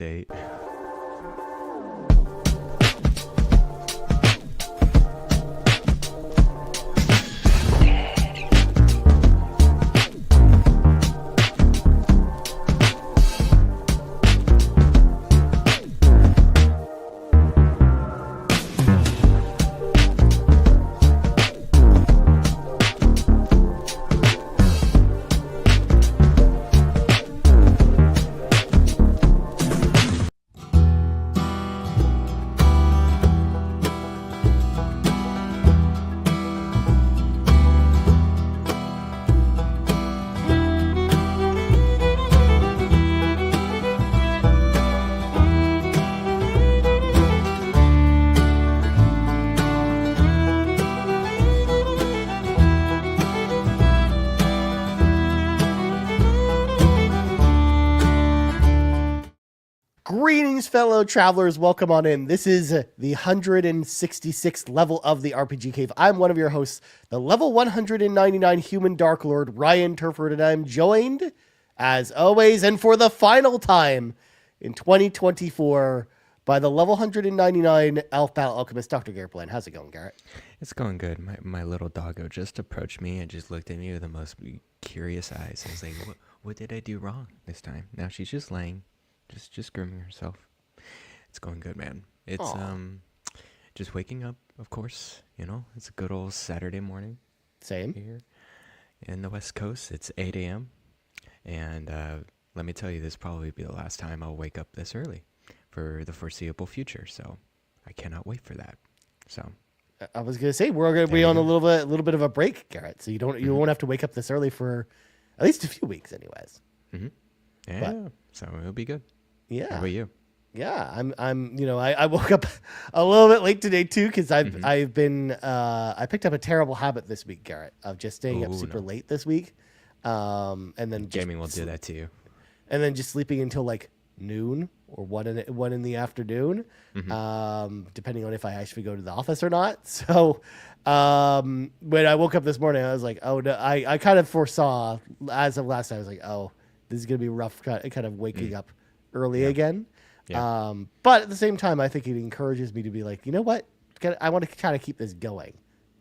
Date. Greetings, fellow travelers. Welcome on in. This is the 166th level of the RPG Cave. I'm one of your hosts, the level 199 human Dark Lord, Ryan Turford, and I'm joined, as always, and for the final time in 2024, by the level 199 Elf Battle Alchemist, Dr. Garret Bland. How's it going, Garret? It's going good. My little doggo just approached me and just looked at me with the most curious eyes. I was like, what did I do wrong this time? Now she's just laying. Just grooming herself. It's going good, man. It's just waking up, of course. You know, it's a good old Saturday morning. Same. Here in the West Coast, it's 8 a.m. And let me tell you, this probably be the last time I'll wake up this early for the foreseeable future. So I cannot wait for that. So I was gonna say we're gonna be on a little bit of a break, Garret. So you won't have to wake up this early for at least a few weeks, anyways. Mm-hmm. Yeah. So it'll be good. Yeah. How about you? Yeah, I woke up a little bit late today too because I picked up a terrible habit this week, Garret, of just staying up super late this week, and then Gaming will do that to you, and then just sleeping until like noon or one in the afternoon, depending on if I actually go to the office or not. So when I woke up this morning, I was like, oh no, I kind of foresaw as of last night, I was like, oh, this is gonna be rough, kind of waking up early again. Yeah. But at the same time, I think it encourages me to be like, you know what? I want to kind of keep this going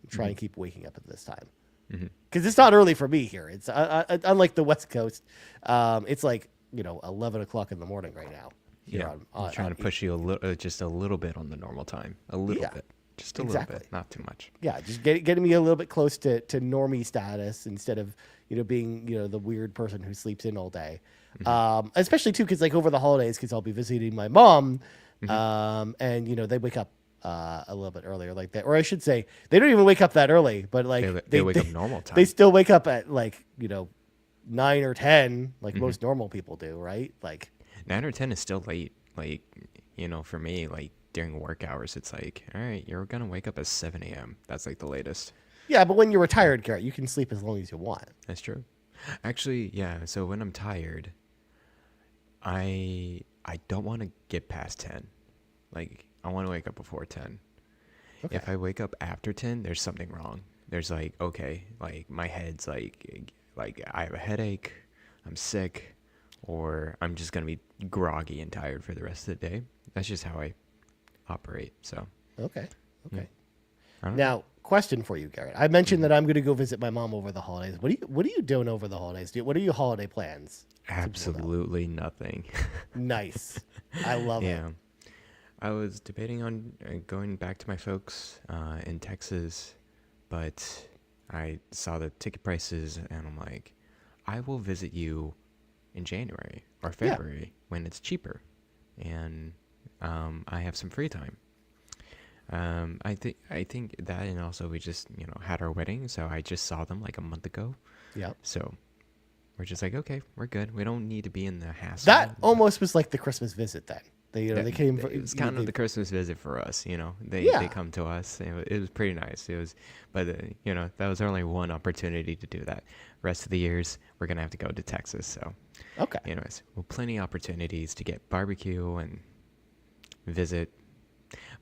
and try and keep waking up at this time. Because it's not early for me here. It's unlike the West Coast. It's like, 11 o'clock in the morning right now. I'm trying to push you just a little bit on the normal time. A little bit. Just a little bit. Not too much. Yeah, just getting me a little bit close to normie status instead of, being, the weird person who sleeps in all day. Especially too, because like over the holidays, because I'll be visiting my mom, and they wake up a little bit earlier, like that, or I should say, they don't even wake up that early, but like they wake up normal time. They still wake up at like 9 or 10, like most normal people do, right? Like 9 or 10 is still late. Like for me, like during work hours, it's like, all right, you're gonna wake up at 7 a.m. That's like the latest. Yeah, but when you're retired, Garret, you can sleep as long as you want. That's true. Actually, yeah. So when I'm tired, I don't want to get past 10. Like I want to wake up before 10. Okay. If I wake up after 10, there's something wrong. There's like, okay, like my head's like I have a headache, I'm sick, or I'm just gonna be groggy and tired for the rest of the day. That's just how I operate. So okay. Yeah. Now, question for you, Garret. I mentioned that I'm going to go visit my mom over the holidays. What are you doing over the holidays? What are your holiday plans? Absolutely nothing. Nice. I love it. Yeah. I was debating on going back to my folks in Texas, but I saw the ticket prices and I'm like, I will visit you in January or February when it's cheaper and I have some free time. I think that, and also we just had our wedding, so I just saw them like a month ago. Yeah. So we're just like, okay, we're good. We don't need to be in the hassle. That almost was like the Christmas visit then. They came. It was kind of the Christmas visit for us. They come to us. It was pretty nice. But that was only one opportunity to do that. Rest of the years we're gonna have to go to Texas. So okay. Anyways, plenty of opportunities to get barbecue and visit.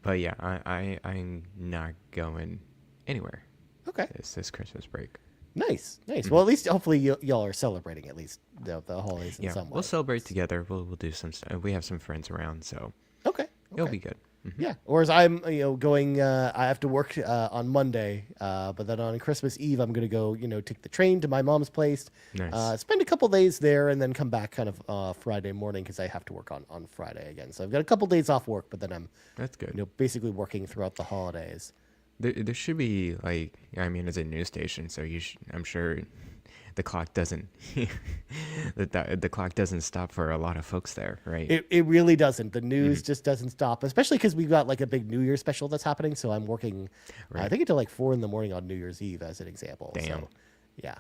But yeah, I'm not going anywhere. Okay. This Christmas break. Nice. Well, at least hopefully y'all are celebrating at least the holidays in Yeah, some way. we'll celebrate together. We'll do some stuff. We have some friends around, so Okay. it'll be good. Yeah. Whereas I'm, going. I have to work on Monday, but then on Christmas Eve, I'm gonna go, take the train to my mom's place, Nice. spend a couple days there, and then come back kind of Friday morning because I have to work on Friday again. So I've got a couple days off work, but then I'm, That's good. basically working throughout the holidays. There should be it's a news station, so I'm sure the clock doesn't the clock doesn't stop for a lot of folks there, right? It really doesn't. The news just doesn't stop, especially because we've got like a big New Year's special that's happening. So I'm working, I think, until like 4 a.m. on New Year's Eve, as an example. Damn. So, yeah.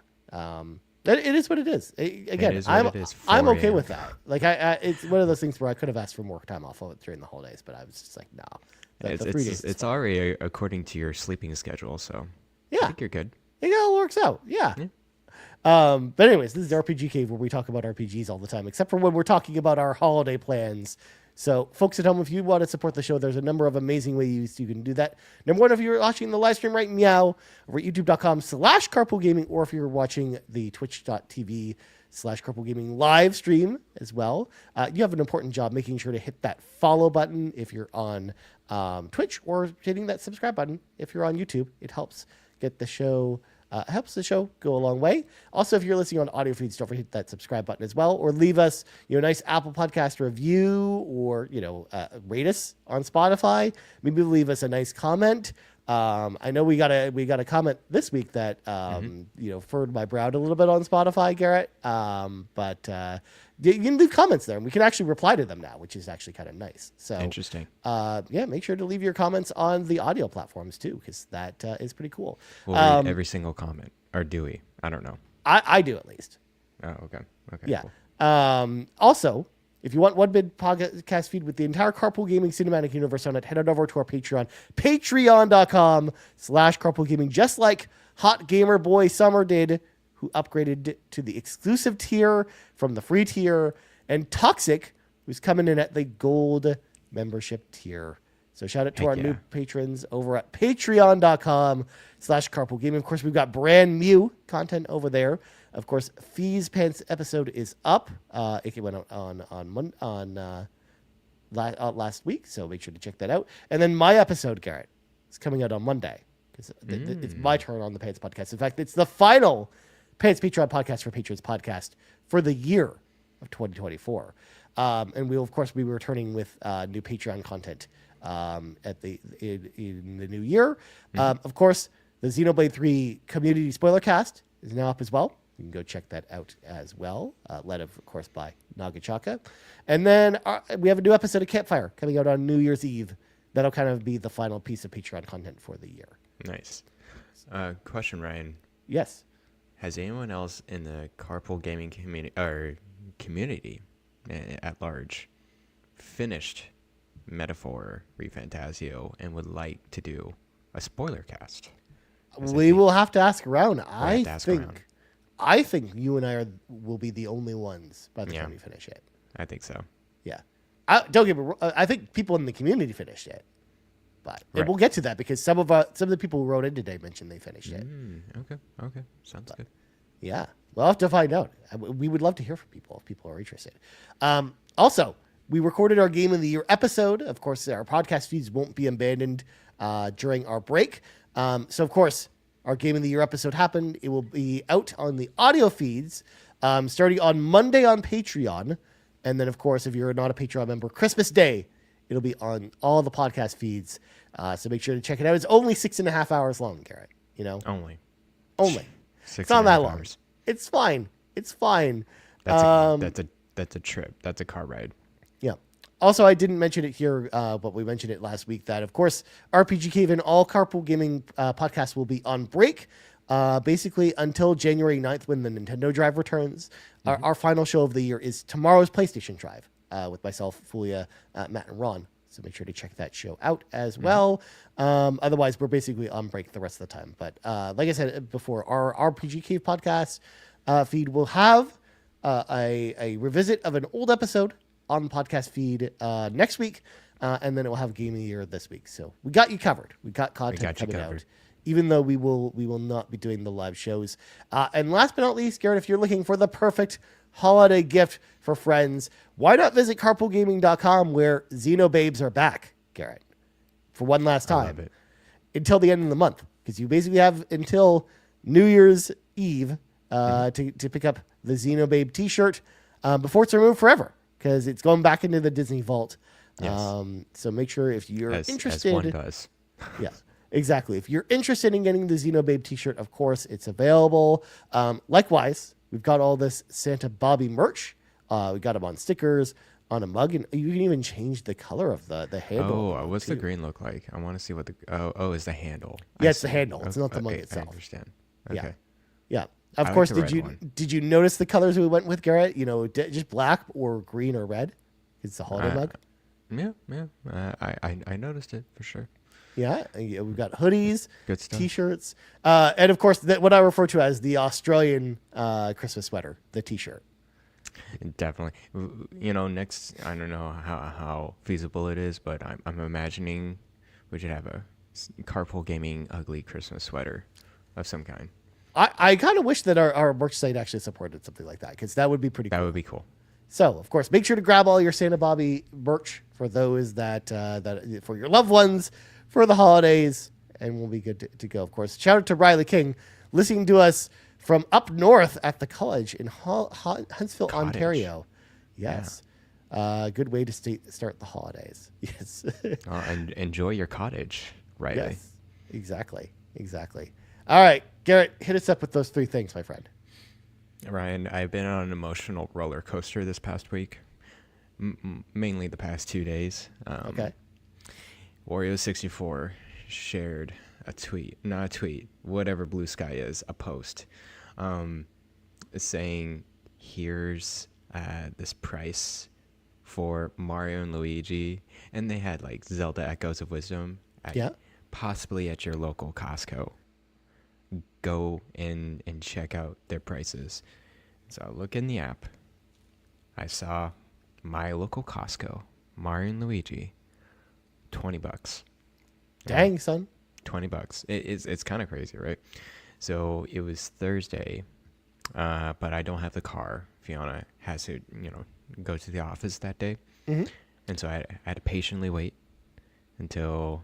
It is what it is. Again, It is what it is, I'm 4 okay a.m. with that. Like it's one of those things where I could have asked for more time off during the holidays, but I was just like, no. The 3 days. It's already according to your sleeping schedule, so I Yeah. think you're good. It all works out. Yeah. But anyways, this is RPG Cave where we talk about RPGs all the time, except for when we're talking about our holiday plans. So, folks at home, if you want to support the show, there's a number of amazing ways you can do that. Number one, if you're watching the live stream right now, over at youtube.com/carpoolgaming, or if you're watching the twitch.tv/carpoolgaming live stream as well, you have an important job making sure to hit that follow button if you're on Twitch, or hitting that subscribe button if you're on YouTube. It helps get the show. Helps the show go a long way. Also, if you're listening on audio feeds, don't forget to hit that subscribe button as well, or leave us a nice Apple Podcast review, or rate us on Spotify. Maybe leave us a nice comment. I know we got a comment this week that furrowed my brow a little bit on Spotify, Garrett. But you can leave comments there, and we can actually reply to them now, which is actually kind of nice. So Interesting. make sure to leave your comments on the audio platforms too, because that is pretty cool. We'll read every single comment, or do we? I don't know. I do, at least. Oh, okay. Yeah. Cool. Also, if you want one big podcast feed with the entire Carpool Gaming cinematic universe on it, head on over to our Patreon, patreon.com/carpoolgaming, just like Hot Gamer Boy Summer did, who upgraded to the exclusive tier from the free tier, and Toxic, who's coming in at the gold membership tier. So shout out to our new patrons over at patreon.com/carpoolgaming. Of course, we've got brand new content over there. Of course, Fee's Pants episode is up. It went out on last week, so make sure to check that out. And then my episode, Garrett, is coming out on Monday, because it's my turn on the Pants podcast. In fact, it's the final Pants Patreon podcast for Patrons podcast for the year of 2024. And we'll, of course, be returning with new Patreon content in the new year. Of course, the Xenobabe 3 community spoiler cast is now up as well. You can go check that out as well. Led, of course, by Nagachaka. And then we have a new episode of Campfire coming out on New Year's Eve. That'll kind of be the final piece of Patreon content for the year. Nice. Question, Ryan. Yes. Has anyone else in the carpool gaming community at large finished Metaphor Refantasio and would like to do a spoiler cast? We will have to ask around. I think you and I will be the only ones by the time we finish it. I think so. Yeah. Don't get me wrong. I think people in the community finished it. But and we'll get to that, because some of the people who wrote in today mentioned they finished it. Okay. Sounds good. Yeah. We'll have to find out. We would love to hear from people if people are interested. Also, we recorded our Game of the Year episode. Of course, our podcast feeds won't be abandoned during our break. So, of course, our Game of the Year episode happened. It will be out on the audio feeds starting on Monday on Patreon. And then, of course, if you're not a Patreon member, Christmas Day, it'll be on all the podcast feeds. So make sure to check it out. It's only 6.5 hours long, Garrett. Only. It's not that long. It's fine. That's a trip. That's a car ride. Yeah. Also, I didn't mention it here, but we mentioned it last week that, of course, RPG Cave and all Carpool Gaming podcasts will be on break, basically until January 9th, when the Nintendo Drive returns. Our final show of the year is tomorrow's PlayStation Drive with myself, Fulia, Matt, and Ron. So make sure to check that show out as well. Otherwise, we're basically on break the rest of the time. But like I said before, our RPG Cave podcast feed will have a revisit of an old episode on the podcast feed next week. And then it will have Game of the Year this week. So we got you covered. We got content coming out even though we will not be doing the live shows. And last but not least, Garrett, if you're looking for the perfect holiday gift for friends, why not visit carpoolgaming.com, where Xenobabes are back, Garrett, for one last I love time it. until the end of the month, because you basically have until New Year's Eve to pick up the Xenobabe t-shirt before it's removed forever, because it's going back into the Disney vault. Yes. So make sure if you're interested. As one does. Yeah, exactly. If you're interested in getting the Xenobabe t-shirt, of course, it's available. Likewise, we've got all this Santa Bobby merch. We got them on stickers, on a mug, and you can even change the color of the handle. Oh, what's the green look like? I want to see what the is the handle. Yeah, I it's the see. handle. It's not the mug Okay, itself. I understand. Yeah. Okay. Yeah. I Of like course, the did red you one. did you notice the colors we went with, Garrett? You know, just black or green or red? It's the holiday mug. Yeah. I noticed it for sure. Yeah, we've got hoodies, Good stuff. t-shirts, and of course, what I refer to as the Australian Christmas sweater, the t-shirt. Definitely. You know, next, I don't know how feasible it is, but I'm imagining we should have a Carpool Gaming ugly Christmas sweater of some kind. I kind of wish that our merch site actually supported something like that, because that would be pretty cool. That would be cool. So, of course, make sure to grab all your Santa Bobby merch for those that for your loved ones for the holidays, and we'll be good to go. Of course, shout out to Riley King, listening to us from up north at the college in Huntsville, Cottage. Ontario. Yes, good way to start the holidays. Yes, And enjoy your cottage, Riley. yes, exactly. All right, Garrett, hit us up with those three things, my friend. Ryan, I've been on an emotional roller coaster this past week, mainly the past 2 days. Okay. Wario64 shared not a tweet, whatever Blue Sky is, a post, saying, here's this price for Mario and Luigi, and they had like Zelda Echoes of Wisdom, possibly at your local Costco. Go in and check out their prices. So I look in the app. I saw my local Costco, Mario and Luigi, $20. Dang, son. $20. It's kind of crazy, right? So it was Thursday, but I don't have the car. Fiona has to, go to the office that day. Mm-hmm. And so I had to patiently wait until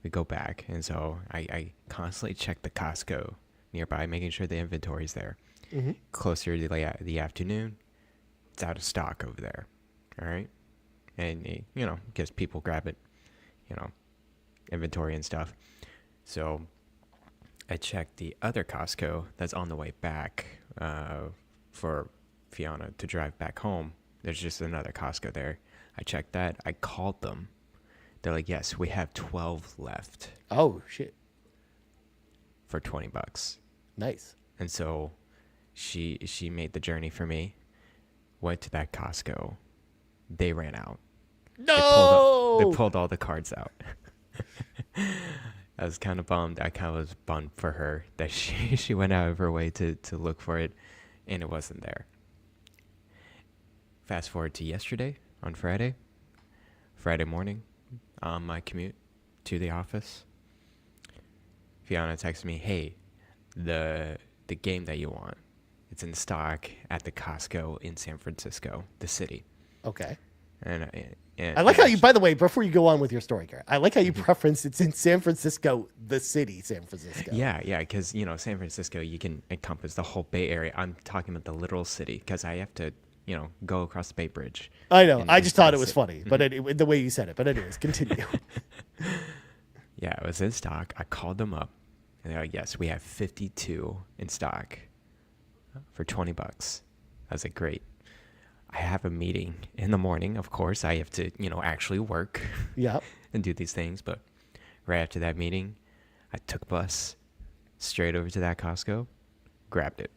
we go back. And so I constantly check the Costco nearby, making sure the inventory is there. Mm-hmm. Closer to the afternoon, it's out of stock over there. All right? And, because people grab it, inventory and stuff. So I checked the other Costco that's on the way back for Fiona to drive back home. There's just another Costco there. I checked that. I called them. They're like, yes, we have 12 left Oh, shit. for $20. Nice. And so she made the journey for me, went to that Costco. They ran out. No! They pulled all the cards out. I was kind of bummed. I kind of was bummed for her that she went out of her way to look for it, and it wasn't there. Fast forward to yesterday, on Friday morning, on my commute to the office, Fiona texted me, hey, the game that you want, it's in stock at the Costco in San Francisco, the city. Okay. And I like how you, by the way, before you go on with your story, Garrett, I like how you preference it's in San Francisco, the city, San Francisco. Yeah, because, San Francisco, you can encompass the whole Bay Area. I'm talking about the literal city because I have to, go across the Bay Bridge. I know. I just thought it and was sit. funny, but the way you said it. But anyways, continue. Yeah, it was in stock. I called them up, and they're like, yes, we have 52 in stock for $20. I was like, great. I have a meeting in the morning, of course. I have to, actually work Yeah. and do these things. But right after that meeting, I took a bus straight over to that Costco, grabbed it.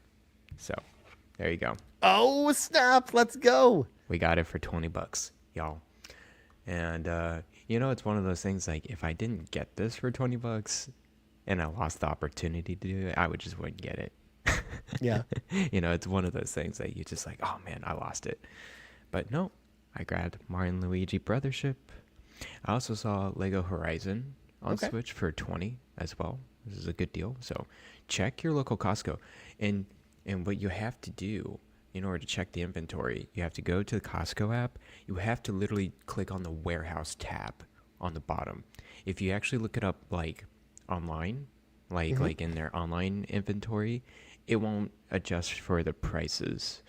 So there you go. Oh, snap. Let's go. We got it for $20, y'all. And, it's one of those things like if I didn't get this for $20 and I lost the opportunity to do it, I wouldn't get it. Yeah. It's one of those things that you just like, oh man, I lost it. But no, I grabbed Mario and Luigi Brothership. I also saw Lego Horizon on Okay. Switch for 20 as well. This is a good deal. So check your local Costco. And what you have to do in order to check the inventory, you have to go to the Costco app. You have to literally click on the warehouse tab on the bottom. If you actually look it up like online, like in their online inventory, it won't adjust for the prices.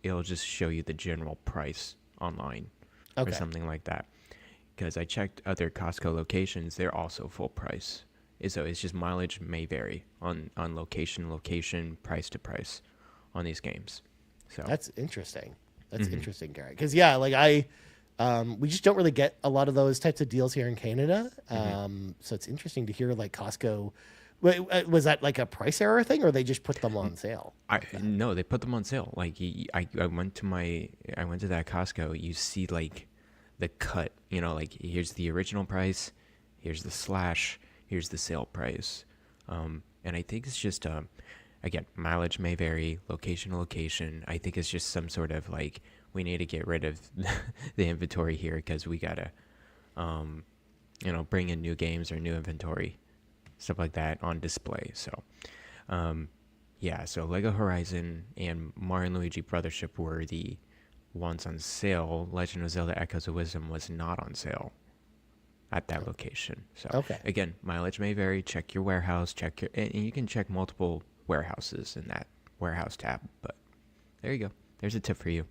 It'll just show you the general price online or Okay. something like that. Because I checked other Costco locations, they're also full price. So it's just mileage may vary on location, price to price on these games. So That's interesting. That's interesting, Garrett. Because yeah, like we just don't really get a lot of those types of deals here in Canada. So it's interesting to hear like Costco. Was that like a price error thing, or they just put them on sale? no, they put them on sale. Like I went to that Costco. You see like the cut. Like here's the original price, here's the slash, here's the sale price. And I think it's just again, mileage may vary, location to location. I think it's just some sort of like we need to get rid of the inventory here because we gotta bring in new games or new inventory, stuff like that on display. So yeah, so Lego Horizon and Mario and Luigi Brothership were the ones on sale. Legend of Zelda Echoes of Wisdom was not on sale at that location. So Okay. again, mileage may vary. Check your warehouse, and you can check multiple warehouses in that warehouse tab. But there you go. There's a tip for you.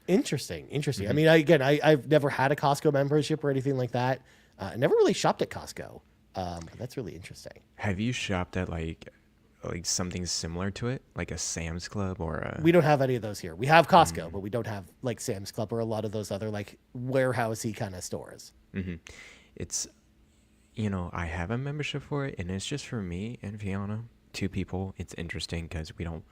Interesting. I mean, I've never had a Costco membership or anything like that. I never really shopped at Costco. But that's really interesting. Have you shopped at like something similar to it, like a Sam's Club or a? We don't have any of those here. We have Costco, but we don't have like Sam's Club or a lot of those other like warehousey kind of stores. It's, I have a membership for it, and it's just for me and Fiona, two people. It's interesting because we don't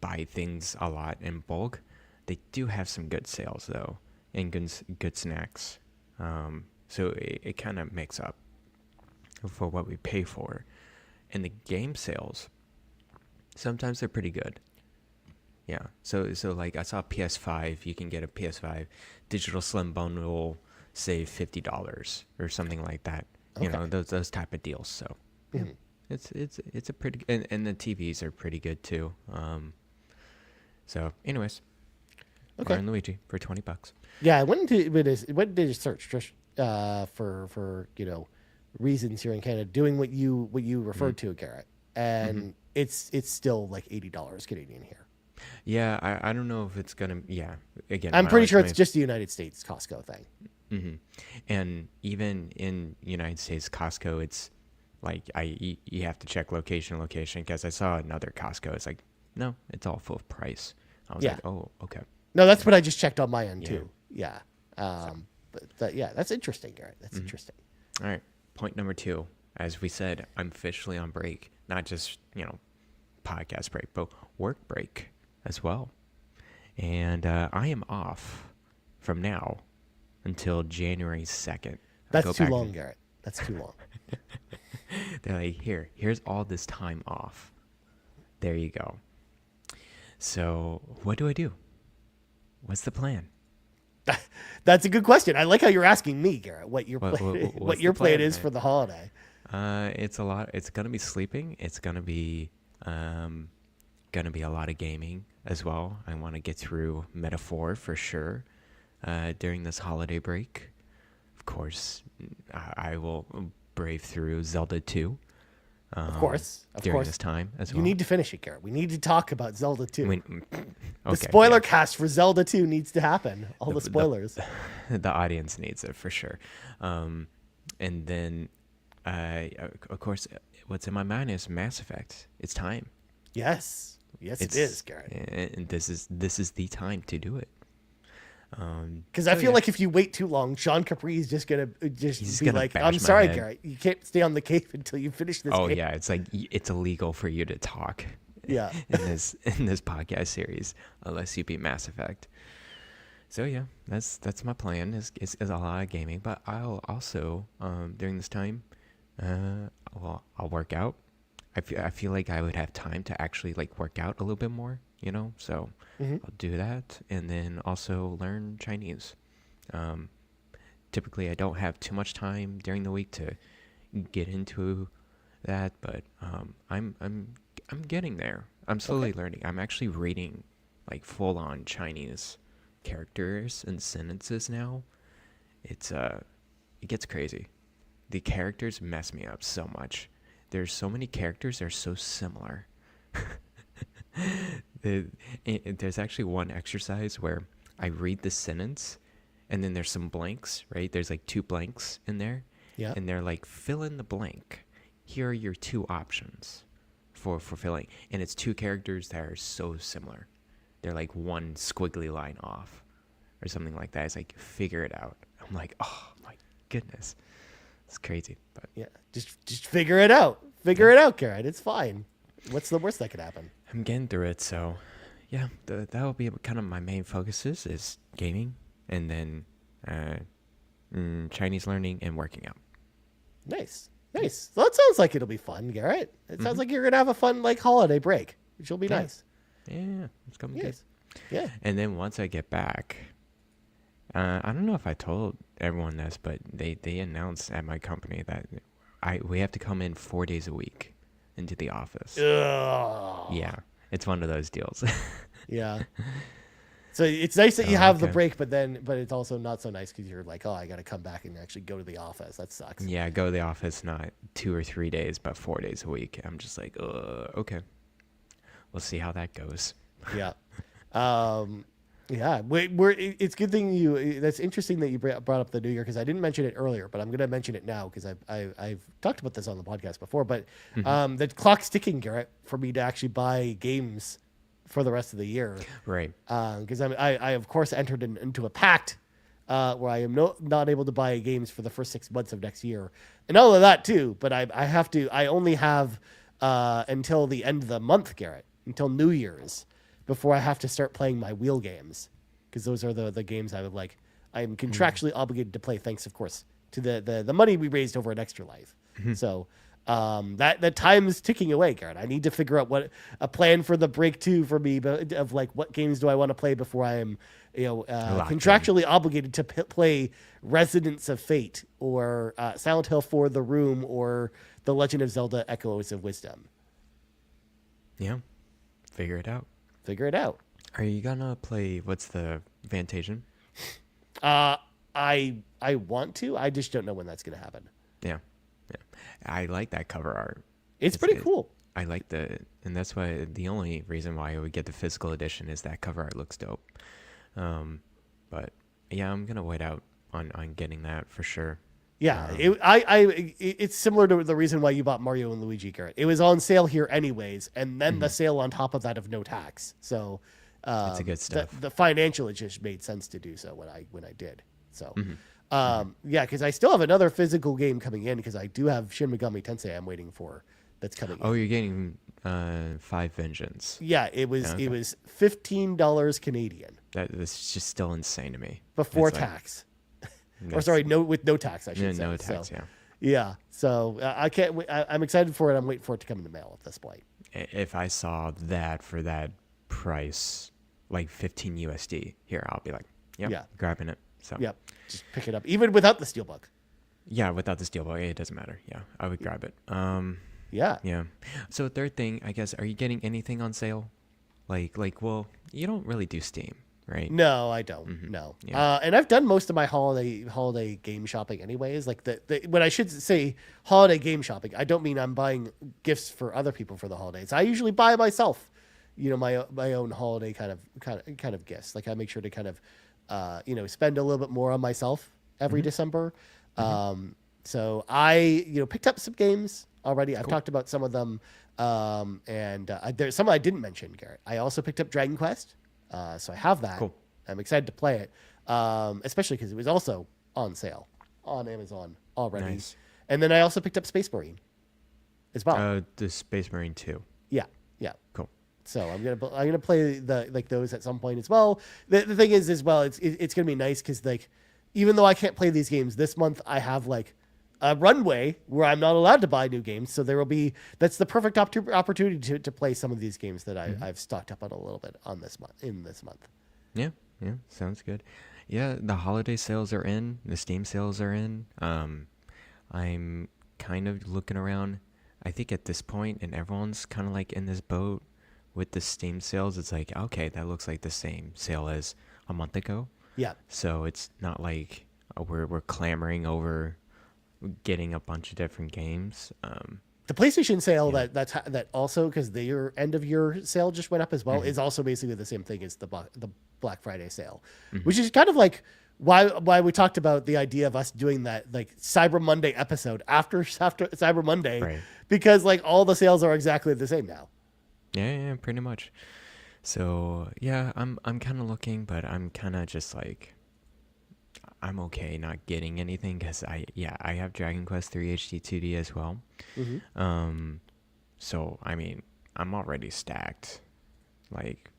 buy things a lot in bulk. They do have some good sales though, and good snacks. So it kind of makes up for what we pay for. And the game sales, sometimes they're pretty good. Yeah. So like I saw PS5, you can get a PS5 digital slim bundle, save $50 or something like that. Okay. Those type of deals. So yeah, it's a pretty, and the TVs are pretty good too. So anyways, Okay. Mario and Luigi for $20. Yeah, I went into search just for reasons here in Canada doing what you referred to, Garrett, and it's still like $80 Canadian here. Yeah, I don't know if it's gonna. Yeah, again, I'm pretty mileage sure may it's just the United States Costco thing. And even in United States Costco, it's like you have to check location because I saw another Costco. It's like, no, it's all full price. I was Yeah. like, oh, okay. No, that's what I just checked on my end too. Yeah. But that's interesting, Garrett. That's interesting. All right. Point number 2. As we said, I'm officially on break. Not just, podcast break, but work break as well. And I am off from now until January 2nd. That's too long, Garrett. That's too long. They're like, here's all this time off. There you go. So what do I do? What's the plan? That's a good question. I like how you're asking me, Garrett, what your What- plan, what- what what's your the plan plan, is man? for the holiday. It's a lot. It's gonna be sleeping. It's gonna be a lot of gaming as well. I want to get through Metaphor for sure during this holiday break. Of course, I will brave through Zelda 2. Of course. During this time as well. You need to finish it, Garrett. We need to talk about Zelda 2. Okay, the spoiler yeah. cast for Zelda 2 needs to happen. All the spoilers. The audience needs it for sure. And then, of course, what's in my mind is Mass Effect. It's time. Yes. Yes, it is, Garrett. And this is the time to do it. Because I feel like if you wait too long, Sean Capri is just gonna He's be gonna like, bash "I'm my sorry, head." Garrett. You can't stay on the cave until you finish this." Oh game. yeah, it's like it's illegal for you to talk. Yeah. in this podcast series unless you beat Mass Effect. So yeah, that's my plan. Is a lot of gaming, but I'll also during this time, I'll work out. I feel like I would have time to actually like work out a little bit more, So I'll do that, and then also learn Chinese. Typically, I don't have too much time during the week to, get into that, but I'm getting there. I'm slowly learning. I'm actually reading like full on Chinese characters and sentences now. It's it gets crazy. The characters mess me up so much. There's so many characters that are so similar. There's actually one exercise where I read the sentence and then there's some blanks, right? There's like 2 blanks in there. Yeah. And they're like, fill in the blank. Here are your 2 options for filling. And it's 2 characters that are so similar. They're like 1 squiggly line off or something like that. It's like, figure it out. I'm like, oh my goodness. It's crazy. But Yeah. Just figure it out. Figure it out, Garrett. It's fine. What's the worst that could happen? I'm getting through it. So yeah, that'll be kind of my main focuses is gaming and then Chinese learning and working out. Nice. Nice. Well, that sounds like it'll be fun, Garrett. It sounds like you're going to have a fun like holiday break, which will be nice. Yeah, it's coming good. Yes. Yeah. And then once I get back, I don't know if I told everyone this, but they announced at my company that we have to come in 4 days a week into the office. Ugh. Yeah, it's one of those deals. Yeah. So it's nice that you have the okay. break, but it's also not so nice because you're like, oh, I got to come back and actually go to the office. That sucks. Yeah, go to the office not 2 or 3 days, but 4 days a week. I'm just like, okay. We'll see how that goes. Yeah. Yeah. It's good thing that's interesting that you brought up the New Year because I didn't mention it earlier, but I'm going to mention it now because I've talked about this on the podcast before. But the clock's ticking, Garrett, for me to actually buy games for the rest of the year. Right. Because I of course entered into a pact where I am not able to buy games for the first 6 months of next year, and all of that too. But I only have until the end of the month, Garrett, until New Year's, before I have to start playing my wheel games, because those are the games I would like. I'm contractually obligated to play, thanks of course to the money we raised over an Extra Life. So. That time is ticking away, Garrett. I need to figure out what a plan for the break too for me, but of like what games do I want to play before I am, contractually obligated to play Residents of Fate or Silent Hill 4: The Room or The Legend of Zelda: Echoes of Wisdom. Yeah. Figure it out. Figure it out. Are you gonna play? What's the Vantation? I want to. I just don't know when that's going to happen. Yeah. I like that cover art. It's pretty cool. I like and that's why the only reason why I would get the physical edition is that cover art looks dope. But yeah, I'm gonna wait out on getting that for sure. Yeah, it's similar to the reason why you bought Mario and Luigi, Garrett. It was on sale here anyways, and then the sale on top of that of no tax. So it's a good stuff. The financial, it just made sense to do so when I did. So. Yeah, because I still have another physical game coming in because I do have Shin Megami Tensei I'm waiting for that's coming in. Oh, you're getting 5 Vengeance. Yeah, it was $15 Canadian. That's just still insane to me. Before tax. Or sorry, with no tax, I should say. No tax, yeah. Yeah, so I can't. I'm excited for it. I'm waiting for it to come in the mail at this point. If I saw that for that price, like 15 USD, here I'll be like, yeah, grabbing it. So yeah, just pick it up, even without the steelbook. Yeah, without the steelbook, it doesn't matter. Yeah, I would grab it. Yeah. So third thing, I guess, are you getting anything on sale? Well, you don't really do Steam, right? No, I don't. No. Yeah. And I've done most of my holiday game shopping anyways. Like when I should say holiday game shopping, I don't mean I'm buying gifts for other people for the holidays. I usually buy myself, my own holiday kind of gifts. Like I make sure to kind of spend a little bit more on myself every December. So I, picked up some games already. I've talked about some of them. And there's some I didn't mention, Garrett. I also picked up Dragon Quest. So I have that. Cool. I'm excited to play it. Especially because it was also on sale on Amazon already. Nice. And then I also picked up Space Marine as well. The Space Marine 2. Yeah. Cool. So I'm gonna play those at some point as well. The thing is as well, it's gonna be nice because even though I can't play these games this month, I have a runway where I'm not allowed to buy new games. So that's the perfect opportunity to play some of these games that I've stocked up on a little bit in this month. Yeah, sounds good. Yeah, the holiday sales are in. The Steam sales are in. I'm kind of looking around. I think at this point, and everyone's kind of like in this boat with the Steam sales. It's like, okay, that looks like the same sale as a month ago. Yeah. So it's not like we're clamoring over getting a bunch of different games. The PlayStation sale that also, because their end of year sale just went up as well, is also basically the same thing as the Black Friday sale, which is kind of like why we talked about the idea of us doing that like Cyber Monday episode after Cyber Monday, Right. because like all the sales are exactly the same now. Yeah, pretty much. So yeah, I'm kind of looking, but I'm kind of just like, I'm okay not getting anything because I have Dragon Quest 3 HD 2D as well. So I mean, I'm already stacked, like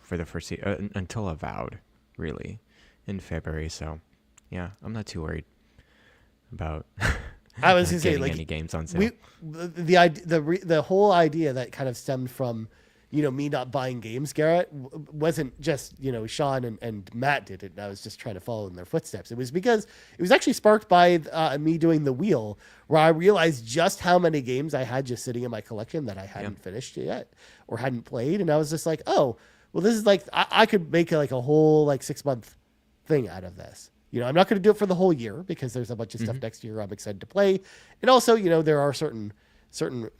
for the first until Avowed, really, in February. So yeah, I'm not too worried about I was not gonna say getting like any games on sale. the whole idea that kind of stemmed from me not buying games, Garrett, wasn't just Sean and Matt did it and I was just trying to follow in their footsteps. It was because it was actually sparked by me doing the wheel, where I realized just how many games I had just sitting in my collection that I hadn't finished yet or hadn't played, and I was just like, oh well, this is like I could make like a whole like 6-month thing out of this. I'm not going to do it for the whole year because there's a bunch of stuff next year I'm excited to play. And also, there are certain,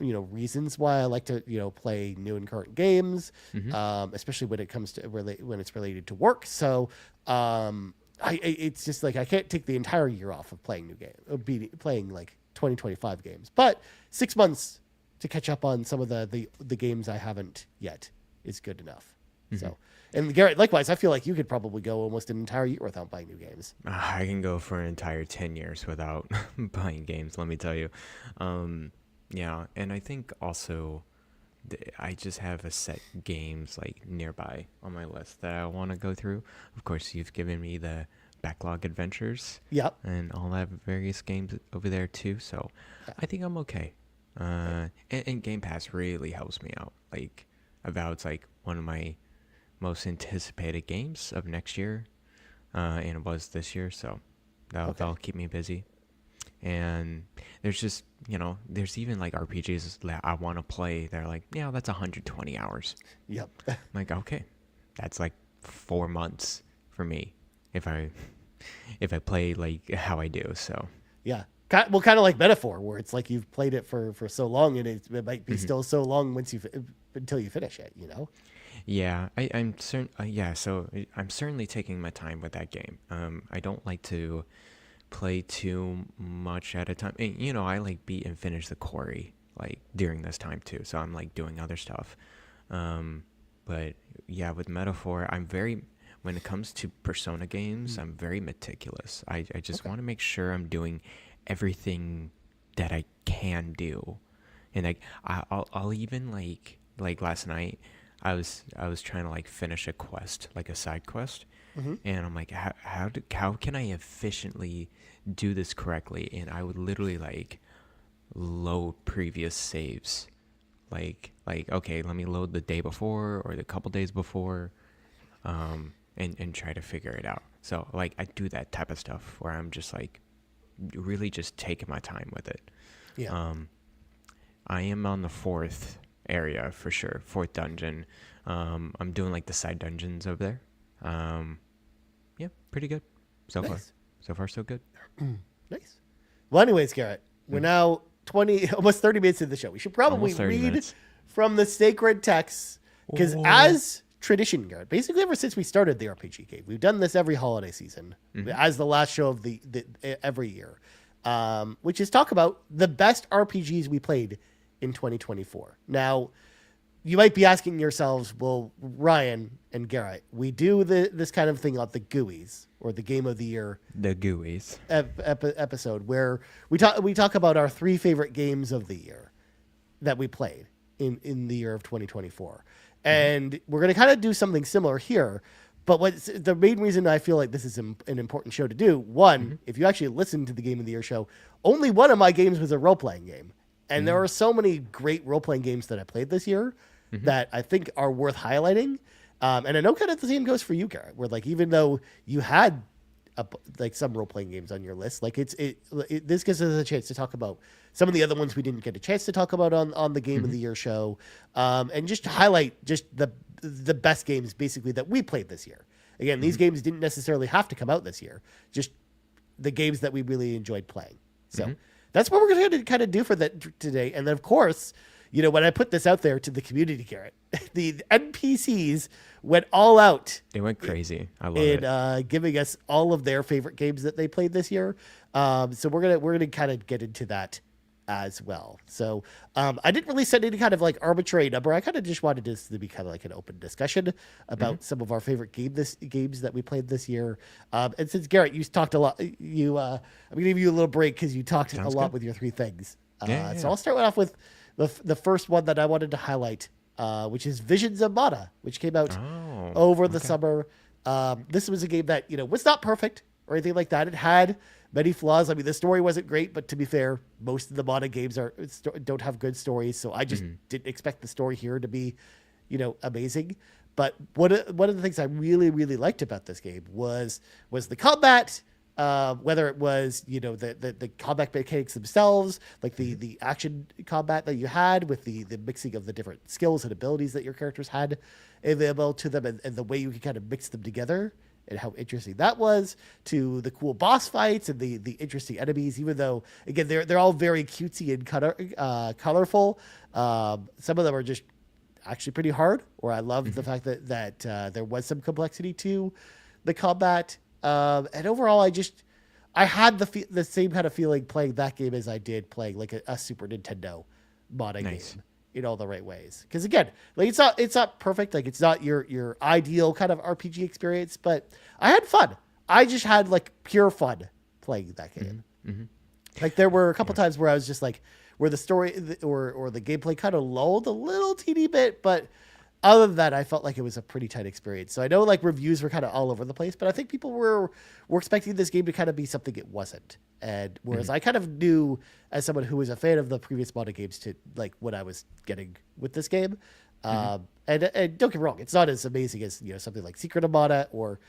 reasons why I like to, play new and current games, especially when it comes to when it's related to work. So, it's just like, I can't take the entire year off of playing new games, playing like 2025 games, but 6 months to catch up on some of the games I haven't yet is good enough. So, and Garrett, likewise, I feel like you could probably go almost an entire year without buying new games. I can go for an entire 10 years without buying games, let me tell you. Yeah, and I think also I just have a set games like nearby on my list that I want to go through. Of course, you've given me the backlog adventures. Yep. And all that various games over there too, so I think I'm okay. And Game Pass really helps me out. Like, Avowed's like one of my most anticipated games of next year, and it was this year, so that'll keep me busy. And there's just there's even like RPGs that I want to play. They're like, that's 120 hours. Yep. I'm like, okay, that's like 4 months for me if I play like how I do. So yeah, well, kind of like Metaphor, where it's like you've played it for so long, and it might be still so long until you finish it. Yeah, I'm certain. So I'm certainly taking my time with that game. I don't like to play too much at a time. And, I like beat and finish the quarry like during this time too. So I'm like doing other stuff. But yeah, with Metaphor, when it comes to Persona games, I'm very meticulous. I just want to make sure I'm doing everything that I can do, and like I'll even like last night. I was trying to like finish a quest, like a side quest, and I'm like, how can I efficiently do this correctly? And I would literally like load previous saves, like okay, let me load the day before or the couple days before, and try to figure it out. So like I do that type of stuff where I'm just like really just taking my time with it. Yeah. I am on the 4th area for sure, 4th dungeon. I'm doing like the side dungeons over there. Yeah, pretty good so far. So far so good. Nice. Well, anyways, Garrett, we're now almost 30 minutes into the show. We should probably read from the sacred texts, because as tradition, Garrett, basically ever since we started the RPG Cave, we've done this every holiday season as the last show of the every year, which is talk about the best RPGs we played in 2024. Now, you might be asking yourselves, well, Ryan and Garrett, we do this kind of thing on the GUIs, or the Game of the Year, the GUIs episode, where we talk about our 3 favorite games of the year that we played in the year of 2024. And we're going to kind of do something similar here. But what's the main reason I feel like this is an important show to do, one, if you actually listen to the Game of the Year show, only one of my games was a role-playing game. And there are so many great role-playing games that I played this year that I think are worth highlighting. And I know kind of the same goes for you, Garrett, where like even though you had like some role playing games on your list. Like this gives us a chance to talk about some of the other ones we didn't get a chance to talk about on the Game of the Year show, and just to highlight just the best games basically that we played this year. Again, these games didn't necessarily have to come out this year, just the games that we really enjoyed playing. So that's what we're going to kind of do for that today. And then, of course, when I put this out there to the community, Garrett, the NPCs went all out. They went crazy. I love it. In giving us all of their favorite games that they played this year. So we're gonna kind of get into that as well. So I didn't really set any kind of like arbitrary number. I kind of just wanted this to be kind of like an open discussion about some of our favorite games that we played this year. And since Garrett, you talked a lot, I'm gonna give you a little break because you talked a lot with your three things. So I'll start off with the first one that I wanted to highlight, which is Visions of Mana, which came out over the summer. This was a game that, was not perfect or anything like that. It had many flaws. I mean, the story wasn't great, but to be fair, most of the Mana games don't have good stories. So I just didn't expect the story here to be, amazing. But one of the things I really, really liked about this game was the combat. Whether it was, the combat mechanics themselves, like the action combat that you had with the mixing of the different skills and abilities that your characters had available to them, and the way you could kind of mix them together and how interesting that was, to the cool boss fights and the interesting enemies, even though, again, they're all very cutesy and colorful. Some of them are just actually pretty hard, or I love the fact that there was some complexity to the combat. And overall, I had the same kind of feeling playing that game as I did playing like a Super Nintendo Mana game in all the right ways. Because again, like it's not perfect. Like it's not your ideal kind of RPG experience, but I had fun. I just had like pure fun playing that game. Like there were a couple times where I was just like, where the story or the gameplay kind of lulled a little teeny bit, but other than that, I felt like it was a pretty tight experience. So I know like reviews were kind of all over the place, but I think people were expecting this game to kind of be something it wasn't. And whereas I kind of knew, as someone who was a fan of the previous Mana games, to like what I was getting with this game. And don't get me wrong, it's not as amazing as something like Secret of Mana or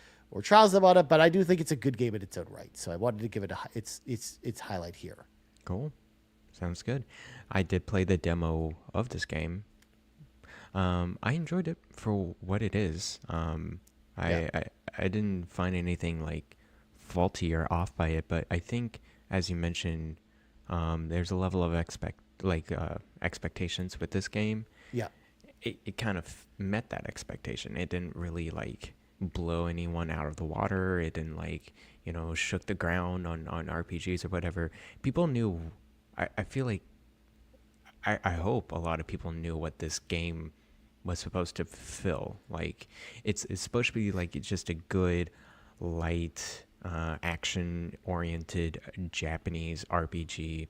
Trials of Mana, but I do think it's a good game in its own right. So I wanted to give it its highlight here. Cool, sounds good. I did play the demo of this game. I enjoyed it for what it is. I didn't find anything like faulty or off by it, but I think, as you mentioned, there's a level of expectations with this game. Yeah, it kind of met that expectation. It didn't really like blow anyone out of the water. It didn't like shook the ground on RPGs or whatever. People knew. I feel like I hope a lot of people knew what this game was supposed to fill. Like it's supposed to be like it's just a good, light, action-oriented Japanese RPG.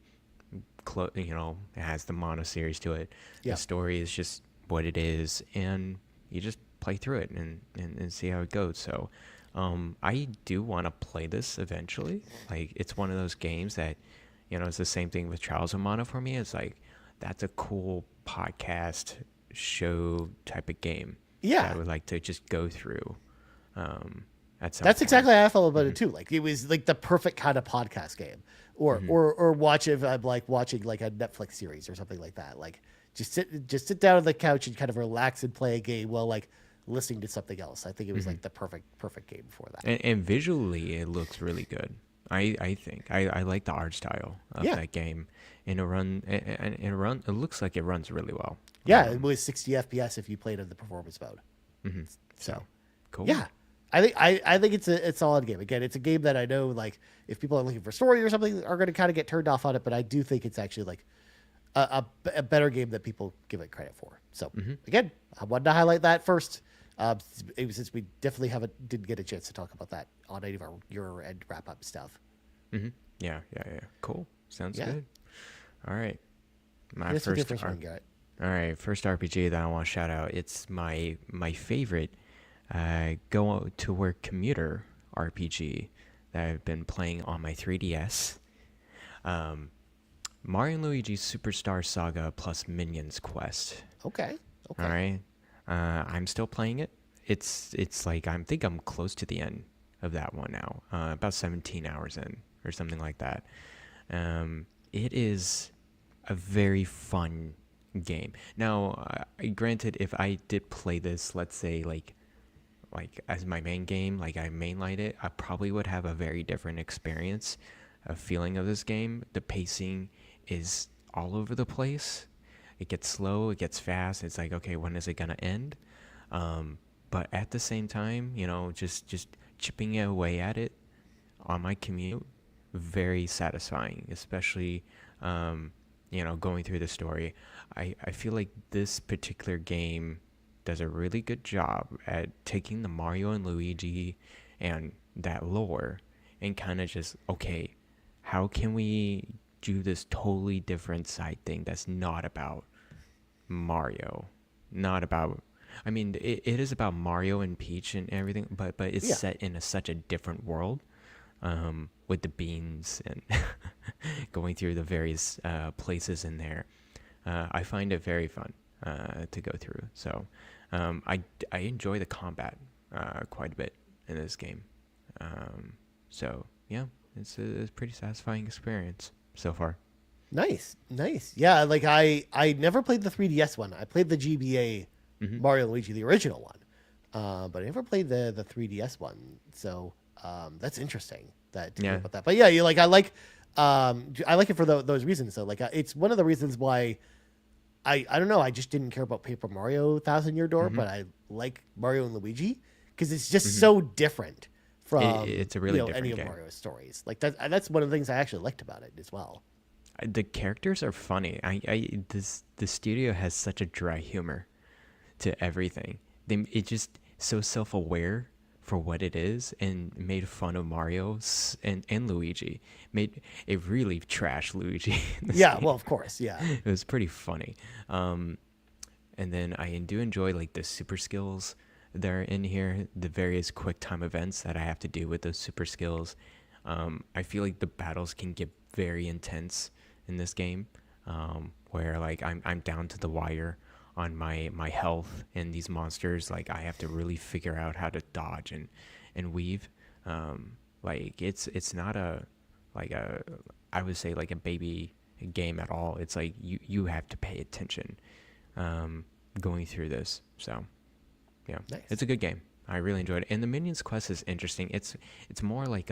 It has the Mana series to it. Yeah. The story is just what it is, and you just play through it and see how it goes. So I do want to play this eventually. Like it's one of those games that it's the same thing with Trials of Mana for me. It's like that's a cool podcast show type of game. Yeah, that I would like to just go through. That's exactly how I felt about it too. Like it was like the perfect kind of podcast game, or watch if I'm like watching like a Netflix series or something like that. Like just sit down on the couch and kind of relax and play a game while like listening to something else. I think it was like the perfect game for that. And visually, it looks really good. I think I like the art style of that game, and it looks like it runs really well. Yeah, it was 60 FPS if you played in the performance mode. So cool. Yeah, I think it's a solid game. Again, it's a game that I know like if people are looking for story or something are going to kind of get turned off on it, but I do think it's actually like a better game that people give it credit for. So again, I wanted to highlight that first. Since we definitely didn't get a chance to talk about that on any of our year-end wrap-up stuff. Yeah. Cool. Sounds good. All right. My first one, Garrett. All right, first RPG that I want to shout out. It's my favorite go to work commuter RPG that I've been playing on my 3DS. Mario and Luigi's Superstar Saga plus Minions Quest. Okay. All right. I'm still playing it. It's like I think I'm close to the end. of that one now, about 17 hours in or something like that. It is a very fun game. Now, granted, if I did play this, let's say like as my main game, like I mainline it, I probably would have a very different experience, a feeling of this game. The pacing is all over the place. It gets slow, it gets fast. It's like, okay, when is it gonna end? But at the same time, just chipping away at it on my commute, very satisfying, especially going through the story. I feel like this particular game does a really good job at taking the Mario and Luigi and that lore and kind of just, okay, how can we do this totally different side thing that's not about Mario, not about, I mean, it is about Mario and Peach and everything, but it's set in such a different world, with the beans and going through the various places in there. I find it very fun to go through. So I enjoy the combat quite a bit in this game. So yeah, it's a pretty satisfying experience so far. Nice. Yeah, like I never played the 3DS one. I played the GBA Mario and Luigi, the original one, but I never played the 3DS one. So that's interesting to hear about that. But yeah, I like it for those reasons. So like it's one of the reasons why I don't know. I just didn't care about Paper Mario Thousand Year Door, but I like Mario and Luigi because it's just so different from it's a really different any game. of Mario's stories. Like that's one of the things I actually liked about it as well. The characters are funny. The studio has such a dry humor to everything. It just so self-aware for what it is and made fun of Mario and Luigi. Made it really trash Luigi. Yeah, well, of course, yeah. It was pretty funny. And then I do enjoy like the super skills that are in here, the various quick time events that I have to do with those super skills. I feel like the battles can get very intense in this game, where like I'm down to the wire on my health, and these monsters, like I have to really figure out how to dodge and weave. Like it's not I would say like a baby game at all. It's like you have to pay attention going through this. So yeah, nice. It's a good game. I really enjoyed it. And the Minions quest is interesting. It's more like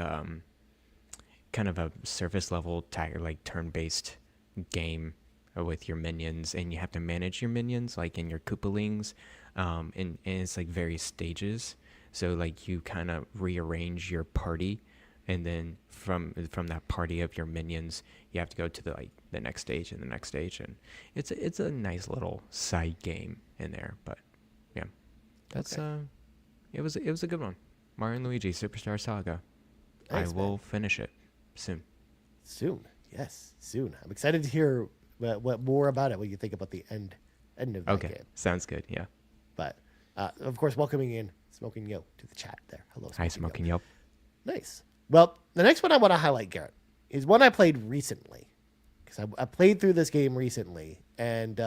kind of a surface level like turn-based game with your minions, and you have to manage your minions like in your Koopalings, and it's like various stages. So like you kind of rearrange your party, and then from that party of your minions, you have to go to the next stage and the next stage, and it's a nice little side game in there. But yeah, that's it was a good one. Mario and Luigi Superstar Saga. Nice, I will finish it soon. Yes, soon. I'm excited to hear what more about it. What you think about the end of that game? Sounds good. Yeah. But of course, welcoming in Smokin Joe to the chat there. Hello, Hi, Smokin Joe. Nice. Well, the next one I want to highlight, Garrett, is one I played recently, because I played through this game recently, and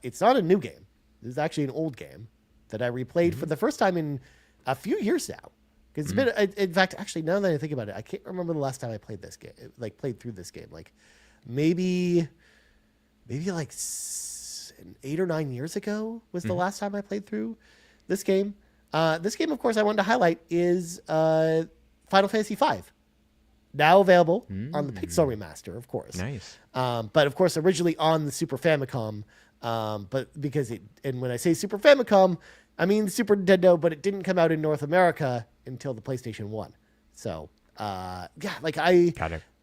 it's not a new game. This is actually an old game that I replayed for the first time in a few years now. Because it's been, in fact, actually, now that I think about it, I can't remember the last time I played this game, like played through this game. Like maybe like 8 or 9 years ago was the last time I played through this game. This game, of course, I wanted to highlight is Final Fantasy V. Now available on the Pixel Remaster, of course. Nice. But of course, originally on the Super Famicom. But because and when I say Super Famicom, I mean Super Nintendo, but it didn't come out in North America until the PlayStation 1. So, yeah, like I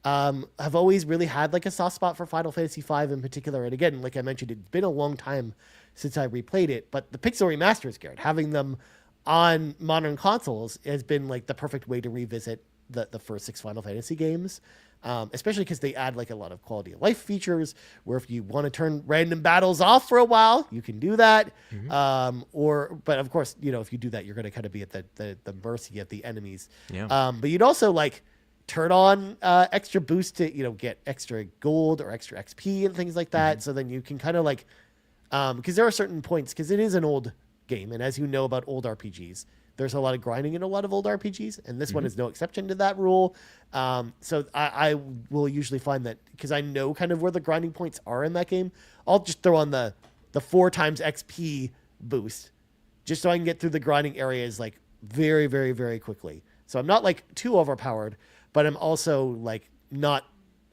have always really had like a soft spot for Final Fantasy V in particular. And again, like I mentioned, it's been a long time since I replayed it, but the Pixel Remasters, Garrett, having them on modern consoles has been like the perfect way to revisit the first 6 Final Fantasy games. Especially because they add like a lot of quality of life features where if you want to turn random battles off for a while, you can do that. But of course, if you do that, you're going to kind of be at the mercy of the enemies. Yeah. But you'd also like turn on extra boost to, get extra gold or extra XP and things like that. So then you can kind of like, because there are certain points, because it is an old game. And as you know about old RPGs, there's a lot of grinding in a lot of old RPGs, and this one is no exception to that rule. So I will usually find that because I know kind of where the grinding points are in that game, I'll just throw on the 4 times XP boost just so I can get through the grinding areas like very, very, very quickly. So I'm not like too overpowered, but I'm also like not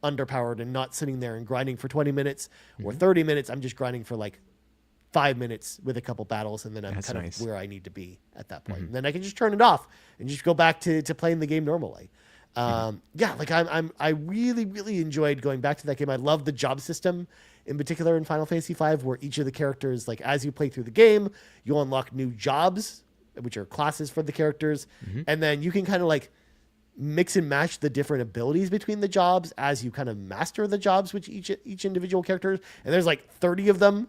underpowered and not sitting there and grinding for 20 minutes or 30 minutes. I'm just grinding for like 5 minutes with a couple battles, and then I'm kind of where I need to be at that point. And then I can just turn it off and just go back to playing the game normally. Yeah, like I really, really enjoyed going back to that game. I love the job system in particular in Final Fantasy V, where each of the characters, like as you play through the game, you'll unlock new jobs, which are classes for the characters. And then you can kind of like mix and match the different abilities between the jobs as you kind of master the jobs with each individual character. And there's like 30 of them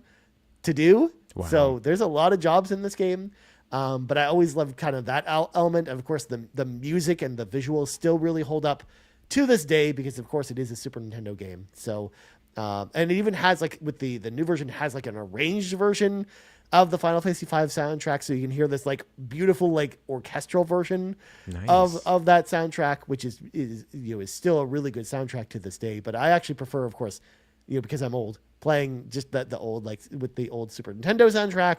to do. Wow. So there's a lot of jobs in this game. But I always loved kind of that element. Of course, the music and the visuals still really hold up to this day because, of course, it is a Super Nintendo game. So, and it even has like with the new version has like an arranged version of the Final Fantasy V soundtrack. So you can hear this like beautiful like orchestral version of that soundtrack, which is still a really good soundtrack to this day. But I actually prefer, of course, because I'm old, playing just the old, like with the old Super Nintendo soundtrack.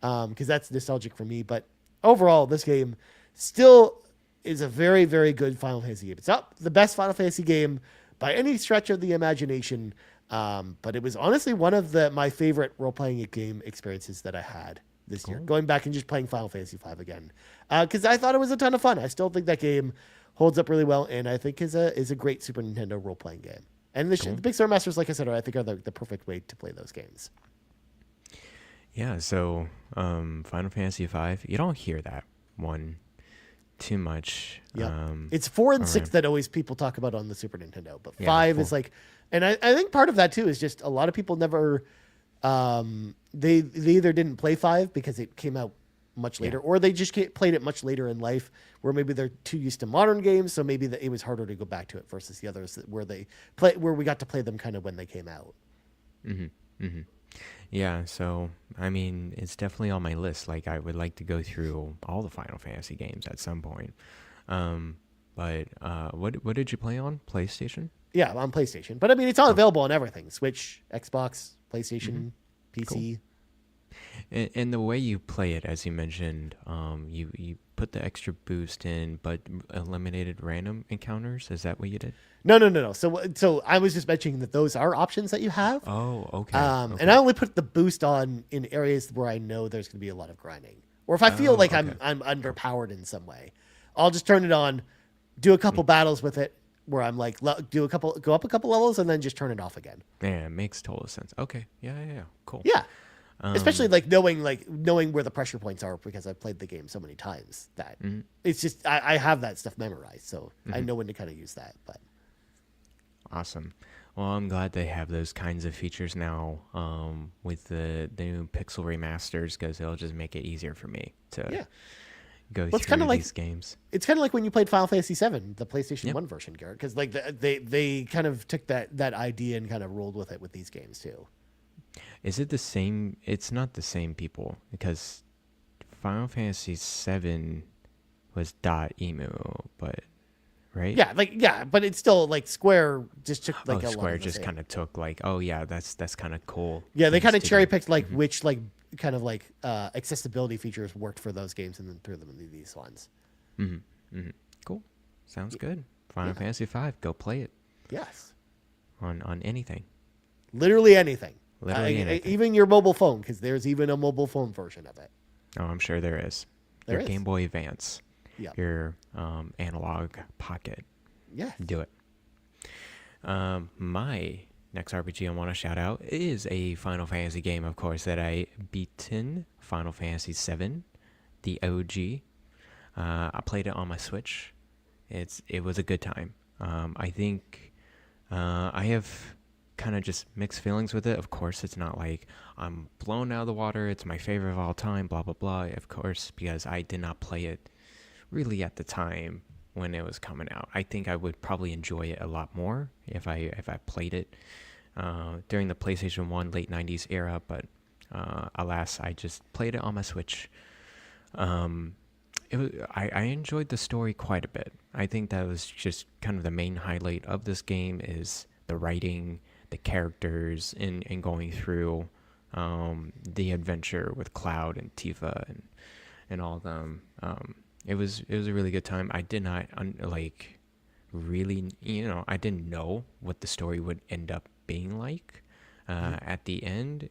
Because that's nostalgic for me. But overall, this game still is a very, very good Final Fantasy game. It's not the best Final Fantasy game by any stretch of the imagination, but it was honestly one of my favorite role-playing game experiences that I had this year. Going back and just playing Final Fantasy V again, because I thought it was a ton of fun. I still think that game holds up really well, and I think is a great Super Nintendo role-playing game. And the Big Star Masters, like I said, I think are the perfect way to play those games. Yeah, so Final Fantasy V, you don't hear that one too much. Yeah, it's 4 and 6 that always people talk about on the Super Nintendo, but 5 is like, and I think part of that too is just a lot of people never, they either didn't play 5 because it came out much later, or they just played it much later in life, where maybe they're too used to modern games, so maybe it was harder to go back to it versus the others where we got to play them kind of when they came out. Yeah, so, I mean, it's definitely on my list. Like, I would like to go through all the Final Fantasy games at some point. But what did you play on? PlayStation? Yeah, on PlayStation. But, I mean, it's all available on everything. Switch, Xbox, PlayStation, PC. Cool. And the way you play it, as you mentioned, you put the extra boost in, but eliminated random encounters. Is that what you did? No. So I was just mentioning that those are options that you have. Oh, okay. And I only put the boost on in areas where I know there's going to be a lot of grinding, or if I feel like I'm underpowered in some way, I'll just turn it on, do a couple battles with it, where I'm like go up a couple levels, and then just turn it off again. Yeah, it makes total sense. Okay, yeah, cool. Yeah. Especially like knowing where the pressure points are, because I've played the game so many times that it's just I have that stuff memorized, so I know when to kind of use that. But awesome. Well, I'm glad they have those kinds of features now with the new Pixel remasters, because it'll just make it easier for me to go through these games. It's kind of like when you played Final Fantasy VII, the PlayStation 1 version, Garrett, because like they kind of took that idea and kind of rolled with it with these games too. Is it the same? It's not the same people, because Final Fantasy VII was .emu, but right? Yeah, but it's still like Square just took like Square just kind of took like, oh yeah, that's kind of cool. Yeah, they kind of cherry picked like which like kind of like accessibility features worked for those games and then threw them into these ones. Cool. Sounds good. Final Fantasy V, go play it. Yes. On anything. Literally anything. Anything. Even your mobile phone, because there's even a mobile phone version of it. Oh, I'm sure there is. Your Game Boy Advance. Yeah. Your analog pocket. Yeah. Do it. My next RPG I want to shout out is a Final Fantasy game, of course, that I beaten, Final Fantasy VII, the OG. I played it on my Switch. It was a good time. I think I have kind of just mixed feelings with it. Of course, it's not like I'm blown out of the water. It's my favorite of all time, blah, blah, blah. Of course, because I did not play it really at the time when it was coming out. I think I would probably enjoy it a lot more if I played it during the PlayStation 1 late 90s era, but alas, I just played it on my Switch. I enjoyed the story quite a bit. I think that was just kind of the main highlight of this game is the writing, the characters, and going through the adventure with Cloud and Tifa and all of them. It was a really good time. I did not really, I didn't know what the story would end up being like at the end,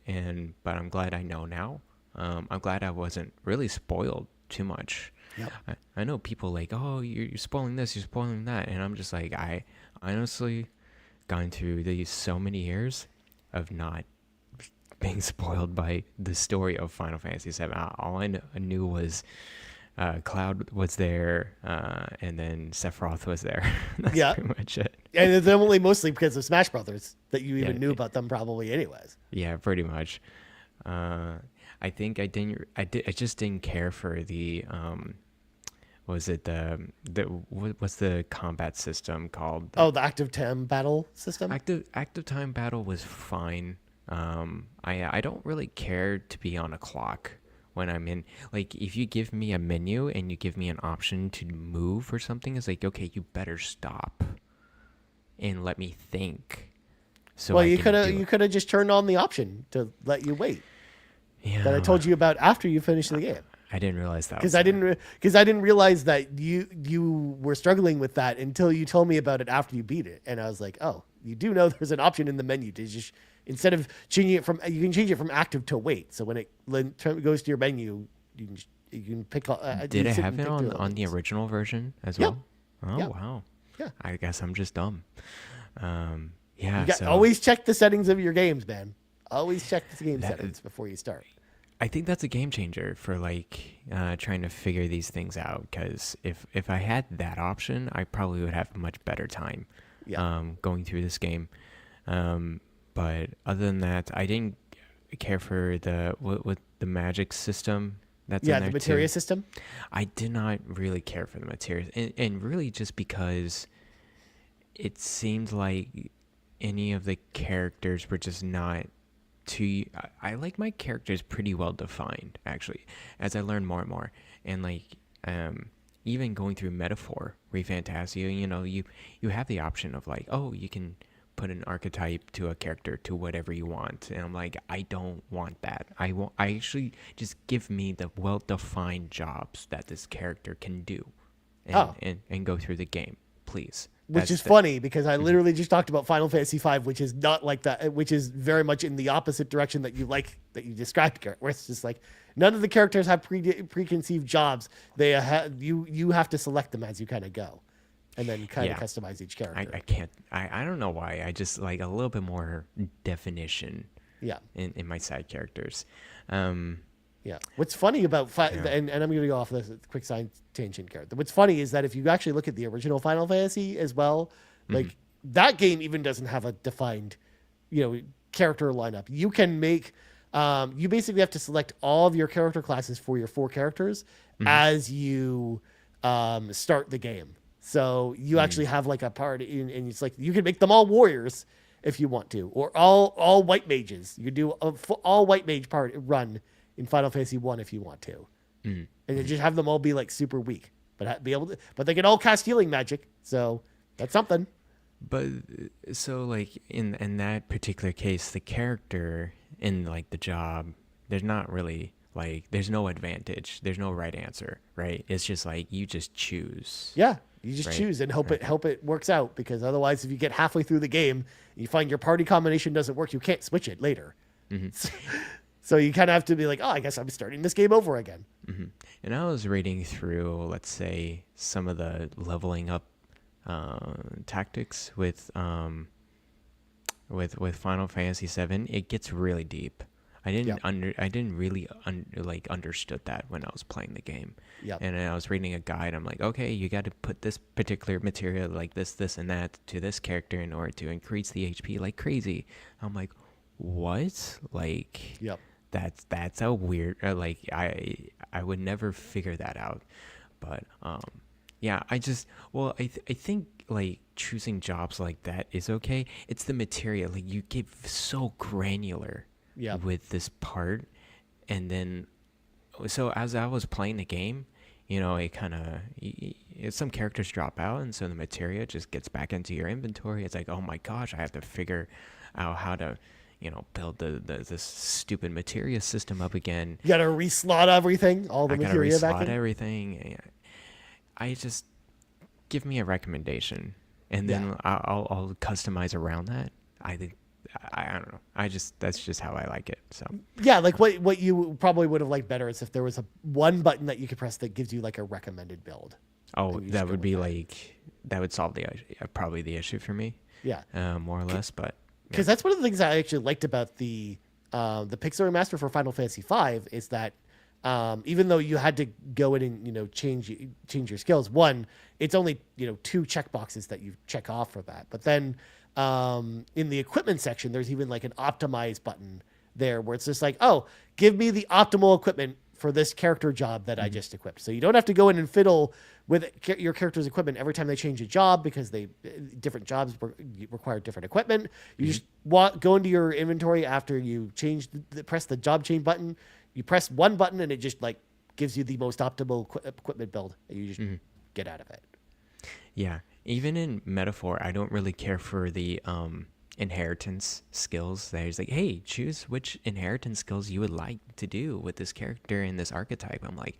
but I'm glad I know now. I'm glad I wasn't really spoiled too much. Yep. I know people like, oh, you're spoiling this, you're spoiling that, and I'm just like, I honestly gone through these so many years of not being spoiled by the story of Final Fantasy VII. All I knew was Cloud was there, and then Sephiroth was there. That's pretty much it. And it's only mostly because of Smash Brothers that you even knew about them, probably, anyways. Yeah, pretty much. I think I just didn't care for the what's the combat system called? The active time battle system. Active time battle was fine. I don't really care to be on a clock when I'm in. Like, if you give me a menu and you give me an option to move or something, it's like, okay, you better stop and let me think. So well, you could have just turned on the option to let you wait. Yeah. That I told you about after you finished the game. I didn't realize that. Because I didn't realize that you were struggling with that until you told me about it after you beat it, and I was like, oh, you do know there's an option in the menu to just, instead of changing it from, you can change it from active to wait. So when it goes to your menu, you can pick. Did it have it on the original version as well? Oh wow. Yeah. I guess I'm just dumb. Yeah. Always check the settings of your games, man. Always check the game settings before you start. I think that's a game changer for trying to figure these things out. Because if I had that option, I probably would have a much better time going through this game. But other than that, I didn't care for the magic system. That's in there the materia too. system. I did not really care for the materia, and really just because it seemed like any of the characters were just not. I like my characters pretty well defined, actually, as I learn more and more. And even going through Metaphor, Refantasia, you have the option of you can put an archetype to a character to whatever you want. And I'm like, I don't want that. I actually just give me the well-defined jobs that this character can do and go through the game, please. Which is funny because I literally just talked about Final Fantasy V, which is not like that, which is very much in the opposite direction that you described, where it's just like none of the characters have preconceived jobs. They you have to select them as you kind of go, and then kind of customize each character. I can't. I don't know why. I just like a little bit more definition. Yeah. In my side characters. Yeah. What's funny about and I'm going to go off this quick side tangent, Garret. What's funny is that if you actually look at the original Final Fantasy as well, like that game even doesn't have a defined, character lineup. You can make, you basically have to select all of your character classes for your 4 characters as you start the game. So you actually have like a part, and it's like you can make them all warriors if you want to, or all white mages. You do all white mage part run in Final Fantasy 1 if you want to. And you just have them all be like super weak, but but they can all cast healing magic. So that's something. But so in that particular case, the character in the job, there's not really there's no advantage. There's no right answer, right? It's just you just choose. Yeah. You just choose and hope it works out, because otherwise if you get halfway through the game and you find your party combination doesn't work, you can't switch it later. So you kind of have to be like, oh, I guess I'm starting this game over again. And I was reading through, let's say, some of the leveling up tactics with Final Fantasy VII. It gets really deep. I didn't really understood that when I was playing the game. And I was reading a guide. I'm like, okay, you got to put this particular material like this, and that to this character in order to increase the HP like crazy. I'm like, what? That's a weird. I would never figure that out. But I think choosing jobs like that is okay. It's the material. You get so granular with this part, and then so as I was playing the game, it kind of some characters drop out, and so the materia just gets back into your inventory. It's like, oh my gosh, I have to figure out how to build this stupid materia system up again. You gotta reslot everything, all the I gotta materia back reslot in. everything. I just give me a recommendation, and then I'll customize around that. I think I don't know. That's just how I like it. So Yeah, like what you probably would have liked better is if there was one button that you could press that gives you like a recommended build. oh, that would be that would solve probably the issue for me. Yeah, more or less, but because that's one of the things I actually liked about the Pixel remaster for Final Fantasy V is that even though you had to go in and change your skills, one, it's only 2 checkboxes that you check off for that, but then in the equipment section, there's even like an optimize button there where it's just like, oh, give me the optimal equipment for this character job that I just equipped. So you don't have to go in and fiddle with your character's equipment every time they change a job because different jobs require different equipment. You just go into your inventory after you press the job change button. You press one button and it just like gives you the most optimal equipment build and you just get out of it. Yeah. Even in Metaphor, I don't really care for the inheritance skills. There's like, hey, choose which inheritance skills you would like to do with this character and this archetype. I'm like,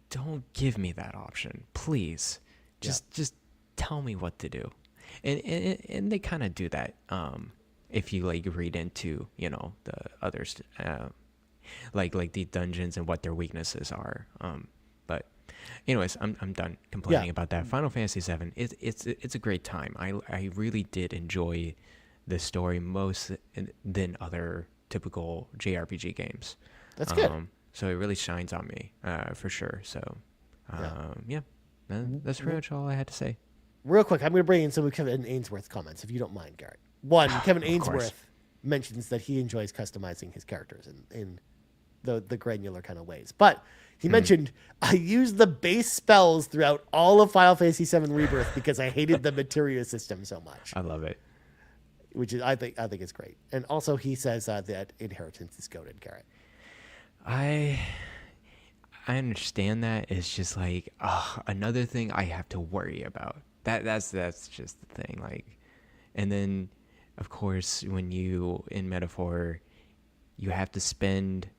don't give me that option, please. Just tell me what to do. And they kind of do that. If you like read into the others, like the dungeons and what their weaknesses are. But anyways, I'm done complaining about that. Final Fantasy VII, it's a great time. I really did enjoy the story most than other typical JRPG games. That's good. So it really shines on me for sure. So that's pretty much all I had to say. Real quick, I'm going to bring in some of Kevin Ainsworth's comments, if you don't mind, Garrett. One, Kevin Ainsworth mentions that he enjoys customizing his characters in the granular kind of ways. But he mentioned, I used the base spells throughout all of Final Fantasy VII Rebirth because I hated the materia system so much. I love it. Which is, I think it's great. And also he says that inheritance is goated, Garrett. I understand that. It's just like another thing I have to worry about. That's just the thing. Like, and then of course when you in Metaphor, you have to spend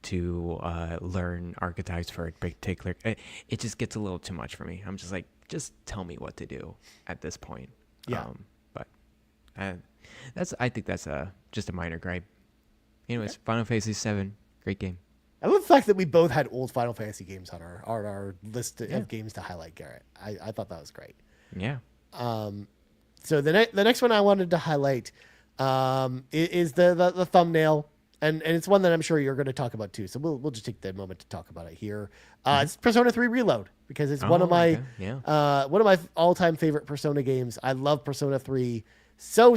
to learn archetypes for a particular. It just gets a little too much for me. I'm just like, just tell me what to do at this point. Yeah. But I think that's just a minor gripe. Anyways, Final Fantasy VII, great game. I love the fact that we both had old Final Fantasy games on our list of games to highlight, Garrett. I thought that was great. Yeah. So the next one I wanted to highlight is the thumbnail, and it's one that I'm sure you're going to talk about too. So we'll just take the moment to talk about it here. It's Persona 3 Reload because it's one of my all-time favorite Persona games. I love Persona 3 so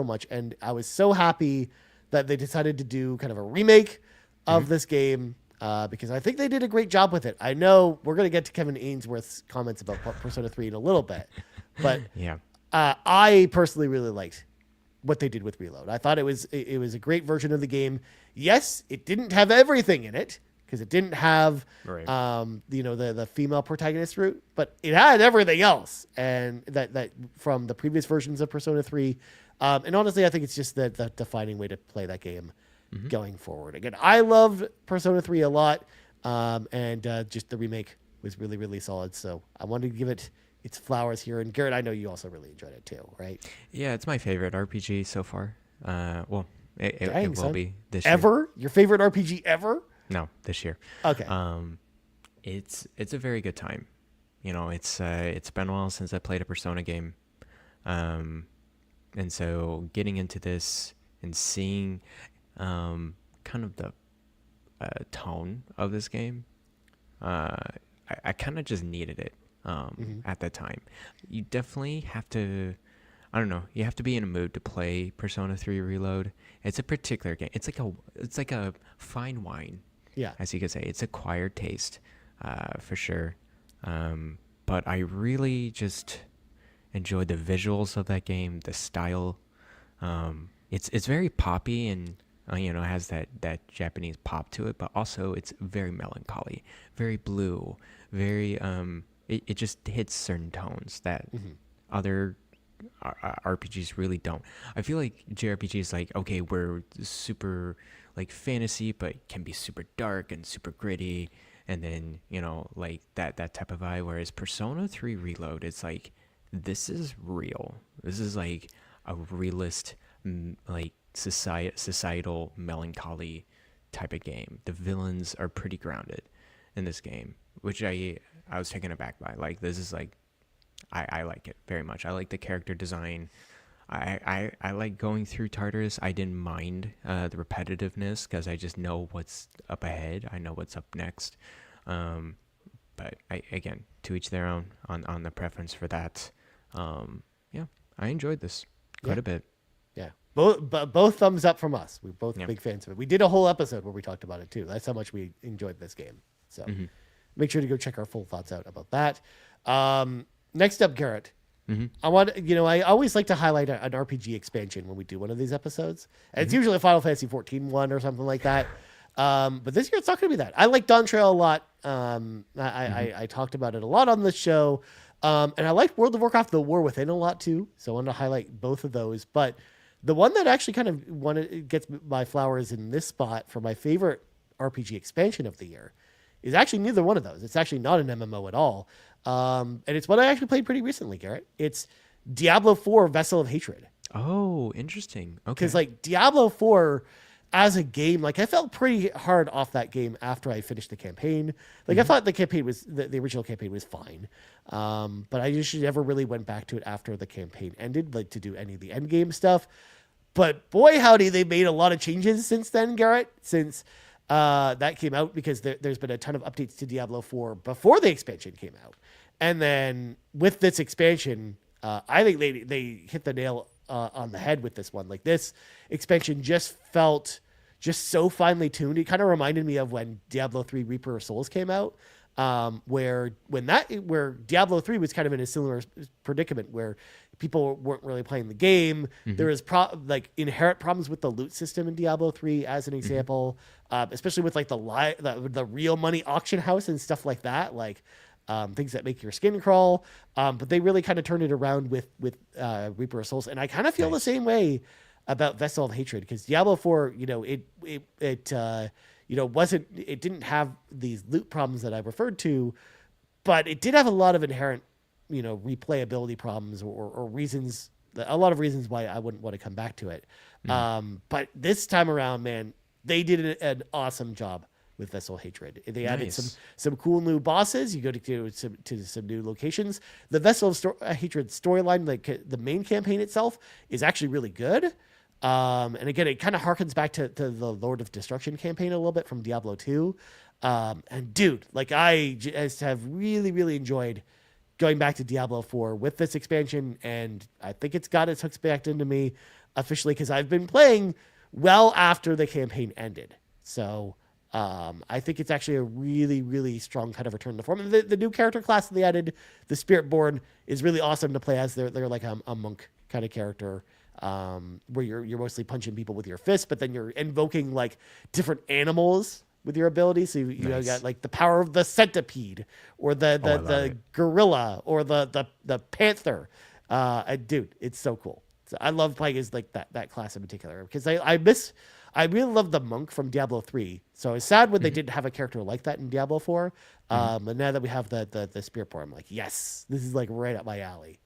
much, and I was so happy that they decided to do kind of a remake of this game because I think they did a great job with it. I know we're going to get to Kevin Ainsworth's comments about Persona 3 in a little bit, but I personally really liked what they did with Reload. I thought it was a great version of the game. Yes, it didn't have everything in it because it didn't have the female protagonist route, but it had everything else, and that from the previous versions of Persona 3. And honestly, I think it's just the defining way to play that game going forward. Again, I loved Persona 3 a lot, and just the remake was really, really solid. So I wanted to give it its flowers here. And Garrett, I know you also really enjoyed it too, right? Yeah, it's my favorite RPG so far. Well, it will be this year. Ever? Your favorite RPG ever? No, this year. Okay. It's a very good time. It's been a while since I played a Persona game. And so getting into this and seeing kind of the tone of this game, I kind of just needed it at that time. You definitely have to, I don't know, you have to be in a mood to play Persona 3 Reload. It's a particular game. It's like a fine wine, as you could say. It's acquired taste, for sure. But I really just enjoyed the visuals of that game, the style. It's very poppy and It has that Japanese pop to it, but also it's very melancholy, very blue, very it just hits certain tones that other RPGs really don't. I feel like JRPGs like, okay, we're super like fantasy, but can be super dark and super gritty, and then like that type of vibe. Whereas Persona 3 Reload, it's like, this is real. This is like a realist, like societal melancholy type of game. The villains are pretty grounded in this game, which I was taken aback by. Like, this is like, I like it very much. I like the character design. I like going through Tartarus. I didn't mind the repetitiveness because I just know what's up ahead. I know what's up next. But again, to each their own on the preference for that. Yeah, I enjoyed this quite a bit. Yeah, both thumbs up from us. We're both big fans of it. We did a whole episode where we talked about it too. That's how much we enjoyed this game. So make sure to go check our full thoughts out about that. Next up, Garrett. I want I always like to highlight an RPG expansion when we do one of these episodes, and it's usually a Final Fantasy 14 one or something like that. But this year it's not going to be that. I like Dawn Trail a lot. I talked about it a lot on the show, and I like World of Warcraft: The War Within a lot too. So I wanted to highlight both of those. But the one that actually kind of gets my flowers in this spot for my favorite RPG expansion of the year is actually neither one of those. It's actually not an MMO at all. And it's one I actually played pretty recently, Garrett. It's Diablo 4 Vessel of Hatred. Oh, interesting. Okay. Because like Diablo 4 as a game, like I felt pretty hard off that game after I finished the campaign. Like I thought the campaign was, the original campaign was fine. But I just never really went back to it after the campaign ended, like to do any of the end game stuff. But boy, howdy, they made a lot of changes since then, Garrett, since that came out, because there's been a ton of updates to Diablo 4 before the expansion came out. And then with this expansion, I think they hit the nail on the head with this one. Like, this expansion just felt just so finely tuned. It kind of reminded me of when Diablo 3 Reaper of Souls came out, where Diablo 3 was kind of in a similar predicament where people weren't really playing the game. There was inherent problems with the loot system in Diablo 3 as an example, especially with like the real money auction house and stuff like that, like things that make your skin crawl. But they really kind of turned it around with Reaper of Souls, and I kind of feel the same way about Vessel of Hatred, because Diablo 4, it didn't have these loot problems that I referred to, but it did have a lot of inherent, replayability problems or reasons, a lot of reasons why I wouldn't want to come back to it. But this time around, man, they did an awesome job with Vessel of Hatred. They added some cool new bosses. You go to some new locations. The Vessel of Hatred storyline, like the main campaign itself, is actually really good. And again, it kind of harkens back to the Lord of Destruction campaign a little bit from Diablo 2. And dude, like I just have really, really enjoyed going back to Diablo 4 with this expansion. And I think it's got its hooks back into me officially, because I've been playing well after the campaign ended. So I think it's actually a really, really strong kind of return to form. And the new character class that they added, the Spiritborn, is really awesome to play as. They're like a monk kind of character, where you're mostly punching people with your fists, but then you're invoking like different animals with your abilities. So you got like the power of the centipede, or the gorilla, or the panther. Dude, it's so cool. So I love playing as like that class in particular, because I really love the monk from Diablo 3. So it's sad when they didn't have a character like that in Diablo 4. But now that we have the Spiritborn, I'm like, yes, this is like right up my alley.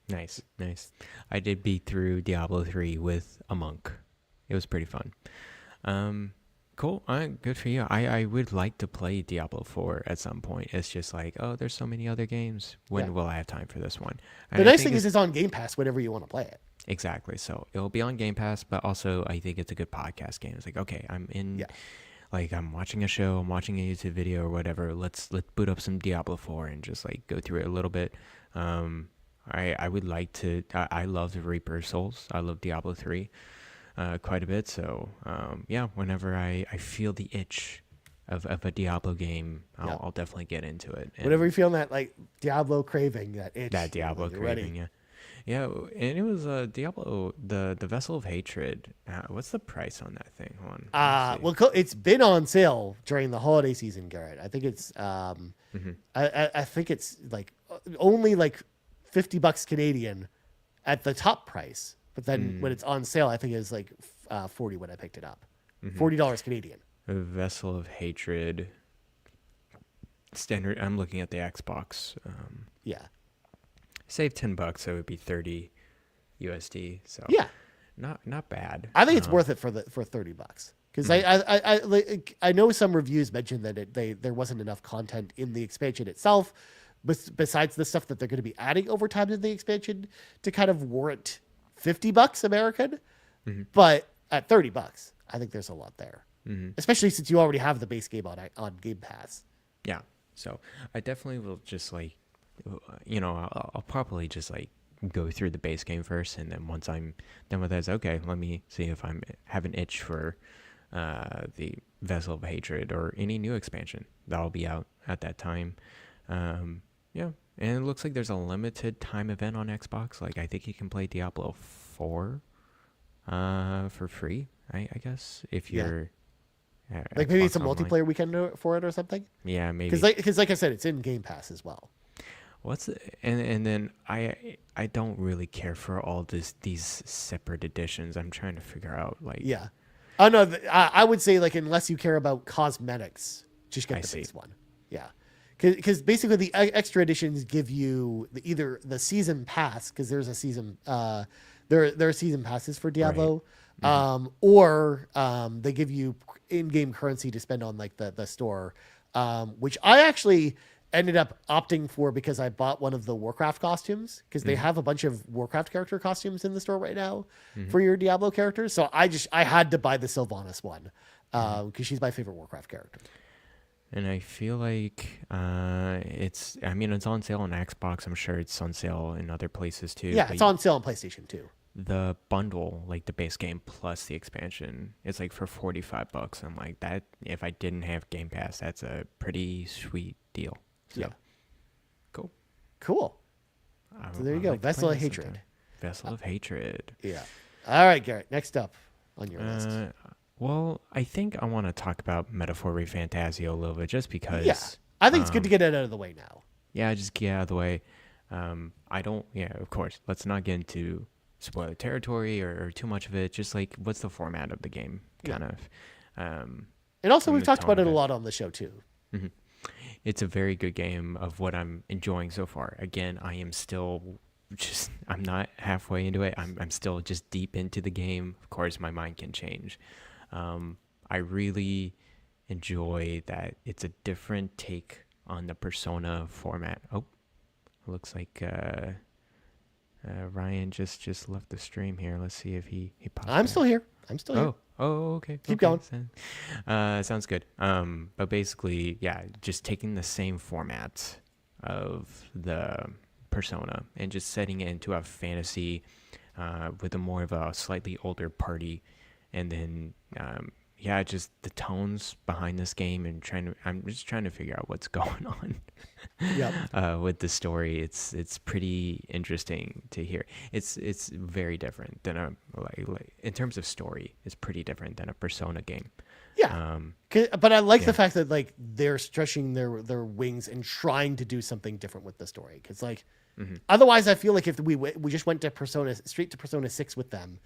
Nice. I did beat through Diablo 3 with a monk. It was pretty fun. Cool. Good for you. I would like to play Diablo 4 at some point. It's just like, oh, there's so many other games. When will I have time for this one? And the nice thing is it's on Game Pass whenever you want to play it. Exactly. So it'll be on Game Pass, but also I think it's a good podcast game. It's like, okay, I'm in, like I'm watching a show, I'm watching a YouTube video or whatever. Let's boot up some Diablo 4 and just like go through it a little bit. I would like to. I love the Reaper of Souls. I love Diablo 3 quite a bit. So whenever I feel the itch of a Diablo game, I'll definitely get into it. And whenever you're feeling that like Diablo craving, that itch, that Diablo craving, ready. Yeah, and it was Diablo, the Vessel of Hatred. What's the price on that thing? Hold on, let me see. Well, it's been on sale during the holiday season, Garrett. I think it's Hmm. I think it's like only like $50 Canadian at the top price, but then when it's on sale, I think it's like 40 when I picked it up. $40 Canadian. Vessel of Hatred. Standard. I'm looking at the Xbox. Yeah. Save $10, so it would be 30 USD. So Yeah. not bad. I think it's worth it for $30 because I know some reviews mentioned that there wasn't enough content in the expansion itself, besides the stuff that they're going to be adding over time to the expansion to kind of warrant $50 American. But at $30, I think there's a lot there, especially since you already have the base game on Game Pass. Yeah. So I definitely will just like, I'll probably just like go through the base game first, and then once I'm done with that, okay, let me see if I have an itch for the Vessel of Hatred or any new expansion that'll be out at that time. Yeah, and it looks like there's a limited time event on Xbox. Like I think you can play Diablo 4 for free. I guess if you're Like maybe it's a Xbox Online. multiplayer weekend for it or something. Yeah, maybe. Because like I said, it's in Game Pass as well. And then I don't really care for all these separate editions. I'm trying to figure out like Yeah. Oh no, I would say like unless you care about cosmetics, just get the base one. Yeah. Because basically the extra editions give you either the season pass, because there's a season there are season passes for Diablo, or they give you in-game currency to spend on like the store, which I actually ended up opting for because I bought one of the Warcraft costumes, because they have a bunch of Warcraft character costumes in the store right now for your Diablo characters. So I had to buy the Sylvanas one because she's my favorite Warcraft character. And I feel like it's on sale on Xbox. I'm sure it's on sale in other places too. Yeah, it's on sale on PlayStation too. The bundle, like the base game plus the expansion, it's like for $45. I'm like, that if I didn't have Game Pass, that's a pretty sweet deal. So, Yeah. Cool. So there you go. like to Vessel play of that Hatred. sometime. Vessel of Hatred. Yeah. All right, Garrett. Next up on your list. Well, I think I want to talk about Metaphor Refantasio a little bit, just because. Yeah. I think it's good to get it out of the way now. Yeah, just get out of the way. I don't. Yeah, of course. Let's not get into spoiler territory or too much of it. Just like, what's the format of the game, kind of. And also, we've talked about it a lot on the show too. Mm-hmm. It's a very good game of what I'm enjoying so far. Again, I am still I'm not halfway into it. I'm still just deep into the game. Of course, my mind can change. I really enjoy that it's a different take on the Persona format. Oh, looks like Ryan just left the stream here. Let's see if he pops I'm back. still here. I'm still here. Oh, okay. Keep going. Sounds good. But basically, yeah, just taking the same format of the Persona and just setting it into a fantasy with a more of a slightly older party, and then just the tones behind this game, and I'm just trying to figure out what's going on. With the story. It's pretty interesting to hear. It's very different than a like in terms of story. It's pretty different than a Persona game. Yeah. But I like the fact that like they're stretching their wings and trying to do something different with the story. Because like otherwise, I feel like if we just went to straight to Persona 6 with them,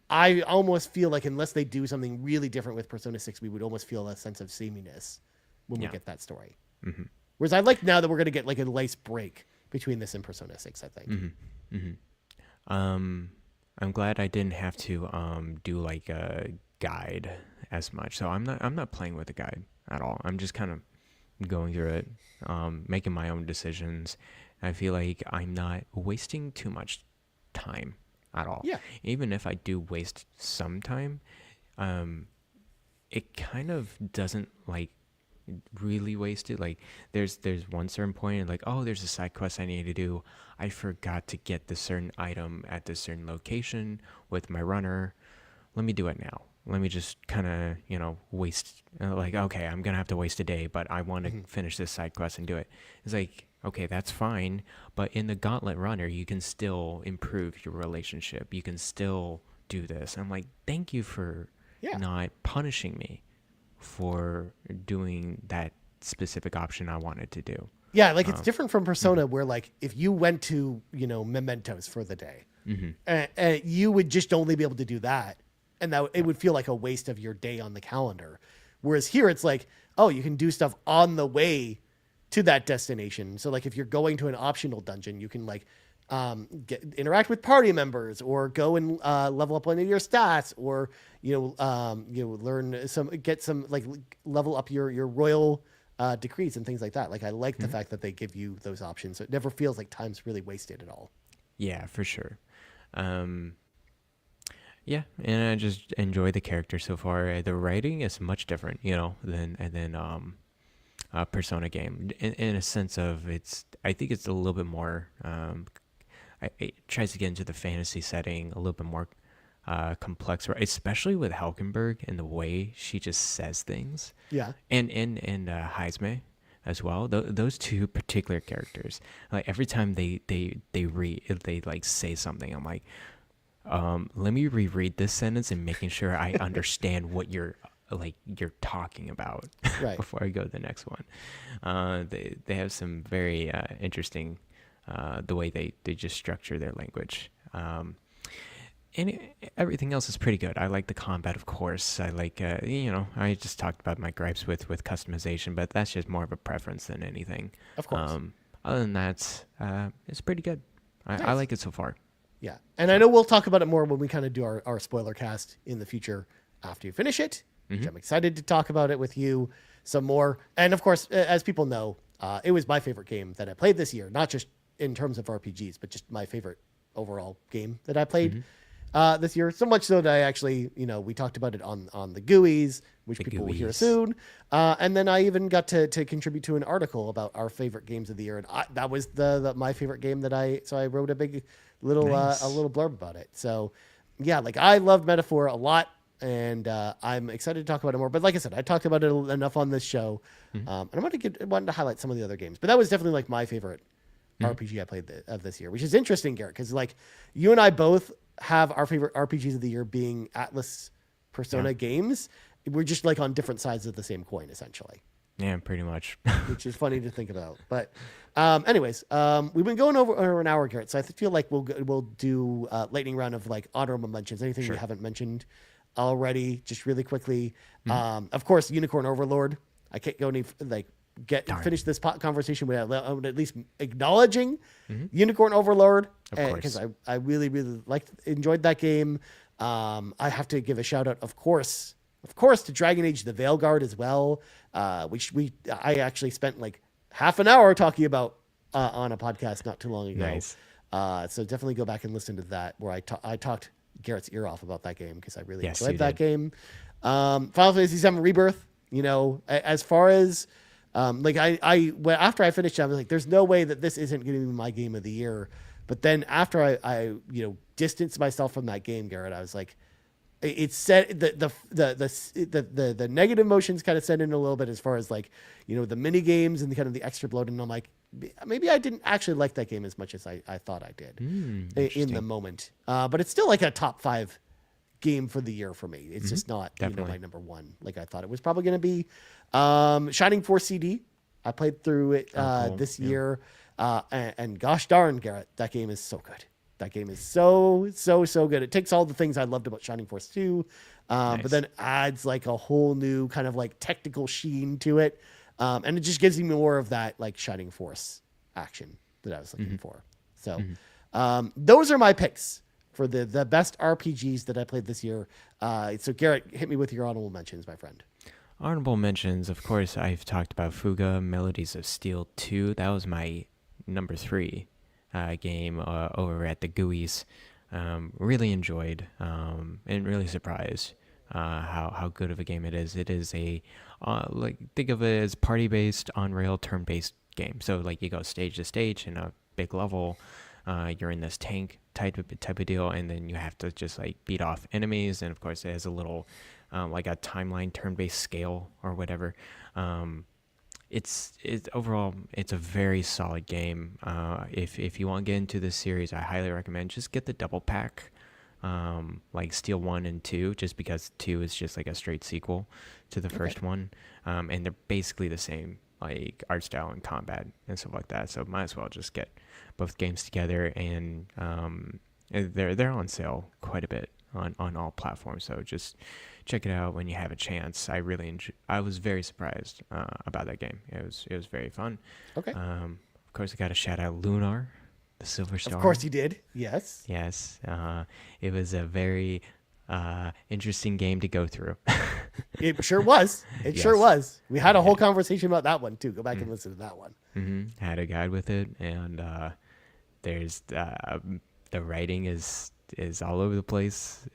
I almost feel like unless they do something really different with Persona 6, we would almost feel a sense of sameness when we get that story. Whereas I like now that we're going to get like a nice break between this and Persona 6, I think. I'm glad I didn't have to do like a guide as much. So I'm not playing with a guide at all. I'm just kind of going through it, making my own decisions. I feel like I'm not wasting too much time at all. Yeah. Even if I do waste some time, it kind of doesn't like really waste it. Like there's one certain point and like, oh, there's a side quest I need to do. I forgot to get this certain item at this certain location with my runner. Let me do it now. Let me just kind of, waste, like, okay, I'm going to have to waste a day, but I want to finish this side quest and do it. It's like, okay, that's fine. But in the Gauntlet Runner, you can still improve your relationship. You can still do this. I'm like, thank you for Yeah. not punishing me for doing that specific option I wanted to do. Yeah, like it's different from Persona, where like if you went to Mementos for the day, you would just only be able to do that, and that it would feel like a waste of your day on the calendar. Whereas here, it's like, oh, you can do stuff on the way to that destination. So like if you're going to an optional dungeon, you can like interact with party members, or go and level up one of your stats, or learn get some like level up your royal decrees and things like that. Like I like the fact that they give you those options, so it never feels like time's really wasted at all. Yeah, for sure. Yeah, and I just enjoy the character so far. The writing is much different, than a Persona game. In a sense of I think it's a little bit more. It tries to get into the fantasy setting a little bit more complex, right? Especially with Halkenberg and the way she just says things. Yeah, and Heisme as well. Those two particular characters, like every time they like say something, I'm like, let me reread this sentence and making sure I understand what you're talking about right. before I go to the next one. They have some very interesting the way they just structure their language. And everything else is pretty good. I like the combat, of course. I like, I just talked about my gripes with customization, but that's just more of a preference than anything. Of course. Other than that, it's pretty good. I Nice. like it so far. Yeah, and I know we'll talk about it more when we kind of do our spoiler cast in the future after you finish it. Which I'm excited to talk about it with you some more. And of course, as people know, it was my favorite game that I played this year, not just in terms of RPGs, but just my favorite overall game that I played this year. So much so that I actually, we talked about it on the GUIs, which people will hear soon. And then I even got to contribute to an article about our favorite games of the year. And that was my favorite game so I wrote a big little, Nice. a little blurb about it. So yeah, like I loved Metaphor a lot. And I'm excited to talk about it more. But like I said, I talked about it enough on this show. And I'm wanted to highlight some of the other games. But that was definitely like my favorite RPG I played of this year, which is interesting, Garrett, because like you and I both have our favorite RPGs of the year being Atlas Persona games. We're just like on different sides of the same coin, essentially. Yeah, pretty much. Which is funny to think about. But anyways, we've been going over an hour, Garrett. So I feel like we'll do lightning round of like honorable mentions. Anything we haven't mentioned already, just really quickly. Of course, Unicorn Overlord. I can't go any finish this conversation without at least acknowledging Unicorn Overlord, because I really really enjoyed that game. I have to give a shout out, of course, to Dragon Age: The Veilguard as well, which I actually spent like half an hour talking about on a podcast not too long ago. Nice. So definitely go back and listen to that, where I talked Garrett's ear off about that game, because I really Yes, enjoyed you that did. game. Final Fantasy VII Rebirth, as far as after I finished it, I was like, there's no way that this isn't going to be my game of the year. But then after I distanced myself from that game, Garrett, I was like, it said the negative emotions kind of set in a little bit, as far as like, the mini games and the kind of the extra bloat. And I'm like, maybe I didn't actually like that game as much as I thought I did in the moment. But it's still like a top 5 game for the year for me. It's just not my number one like I thought it was probably going to be. Shining Force CD, I played through it cool. this year, and gosh darn, Garrett, that game is so good. That game is so good. It takes all the things I loved about Shining Force 2, but then adds like a whole new kind of like technical sheen to it, and it just gives you more of that like Shining Force action that I was looking for. So those are my picks for the best RPGs that I played this year. So Garrett, hit me with your honorable mentions, my friend. Honorable mentions, of course, I've talked about Fuga, Melodies of Steel 2. That was my number 3 game over at the GUIs. Really enjoyed and really surprised how good of a game it is. It is a, think of it as party-based, on-rail, turn-based game. So like you go stage to stage in a big level. You're in this tank type of deal, and then you have to just like beat off enemies. And of course, it has a little like a timeline turn-based scale or whatever. it's overall it's a very solid game. If you want to get into this series, I highly recommend just get the double pack, like Steel 1 and 2, just because 2 is just like a straight sequel to the first one, and they're basically the same, like art style and combat and stuff like that. So might as well just get both games together, and they're on sale quite a bit on all platforms. So just check it out when you have a chance. I was very surprised about that game. It was very fun. Okay. Of course, I got to shout out Lunar, the Silver Star. Of course you did. Yes. Yes. It was a very interesting game to go through. It sure was. It sure Yes. was. We had a whole conversation about that one too. Go back and listen to that one. Had a guide with it, and there's the writing is all over the place.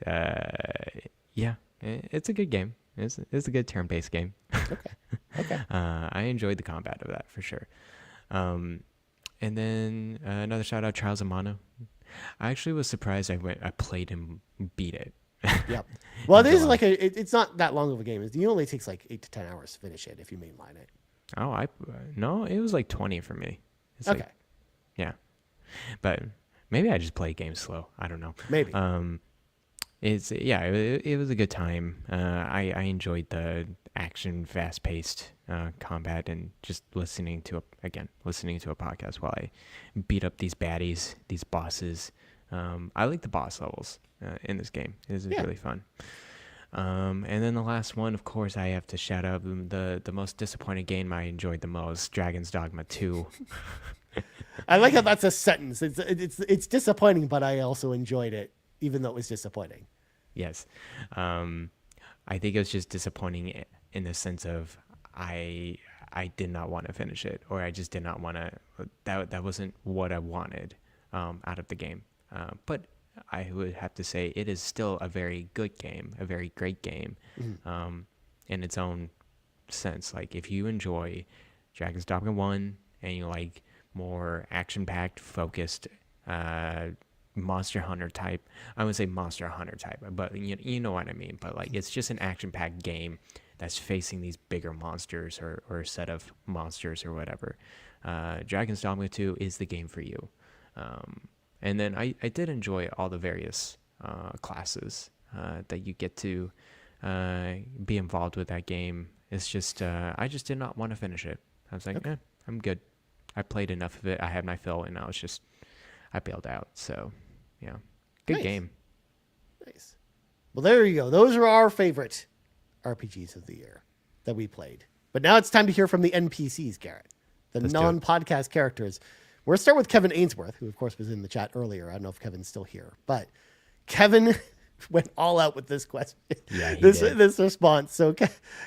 Yeah, it's a good game. It's a good turn-based game. Okay. I enjoyed the combat of that for sure. And then another shout out, Trials of Mana. I actually was surprised I played and beat it. Yep. Well, it is July. like it's not that long of a game. It only takes like 8 to 10 hours to finish it if you mainline it. Oh, no, it was like 20 for me. It's Okay. like, yeah, but maybe I just play games slow. I don't know. Maybe. It was a good time. I enjoyed the action, fast-paced combat, and just listening to a podcast while I beat up these baddies, these bosses. I like the boss levels in this game. It is really fun. And then the last one, of course, I have to shout out the most disappointing game I enjoyed the most, Dragon's Dogma 2. I like how that's a sentence. It's disappointing, but I also enjoyed it, even though it was disappointing. Yes. I think it was just disappointing in the sense of I did not want to finish it, or I just did not want to. That wasn't what I wanted out of the game. But I would have to say it is still a very good game, a very great game, in its own sense. Like if you enjoy Dragon's Dogma 1 and you like more action-packed, focused, Monster Hunter type. I would say Monster Hunter type, but you know what I mean. But like it's just an action-packed game that's facing these bigger monsters or a set of monsters or whatever. Dragon's Dogma 2 is the game for you. And then I did enjoy all the various classes that you get to be involved with that game. It's just I just did not want to finish it. I was like, I'm good. I played enough of it. I had my fill, and I bailed out. So, yeah, good game. Nice. Well, there you go. Those are our favorite RPGs of the year that we played. But now it's time to hear from the NPCs, Garrett, the non-podcast characters. We're going to start with Kevin Ainsworth, who, of course, was in the chat earlier. I don't know if Kevin's still here. But Kevin went all out with this question, this response. So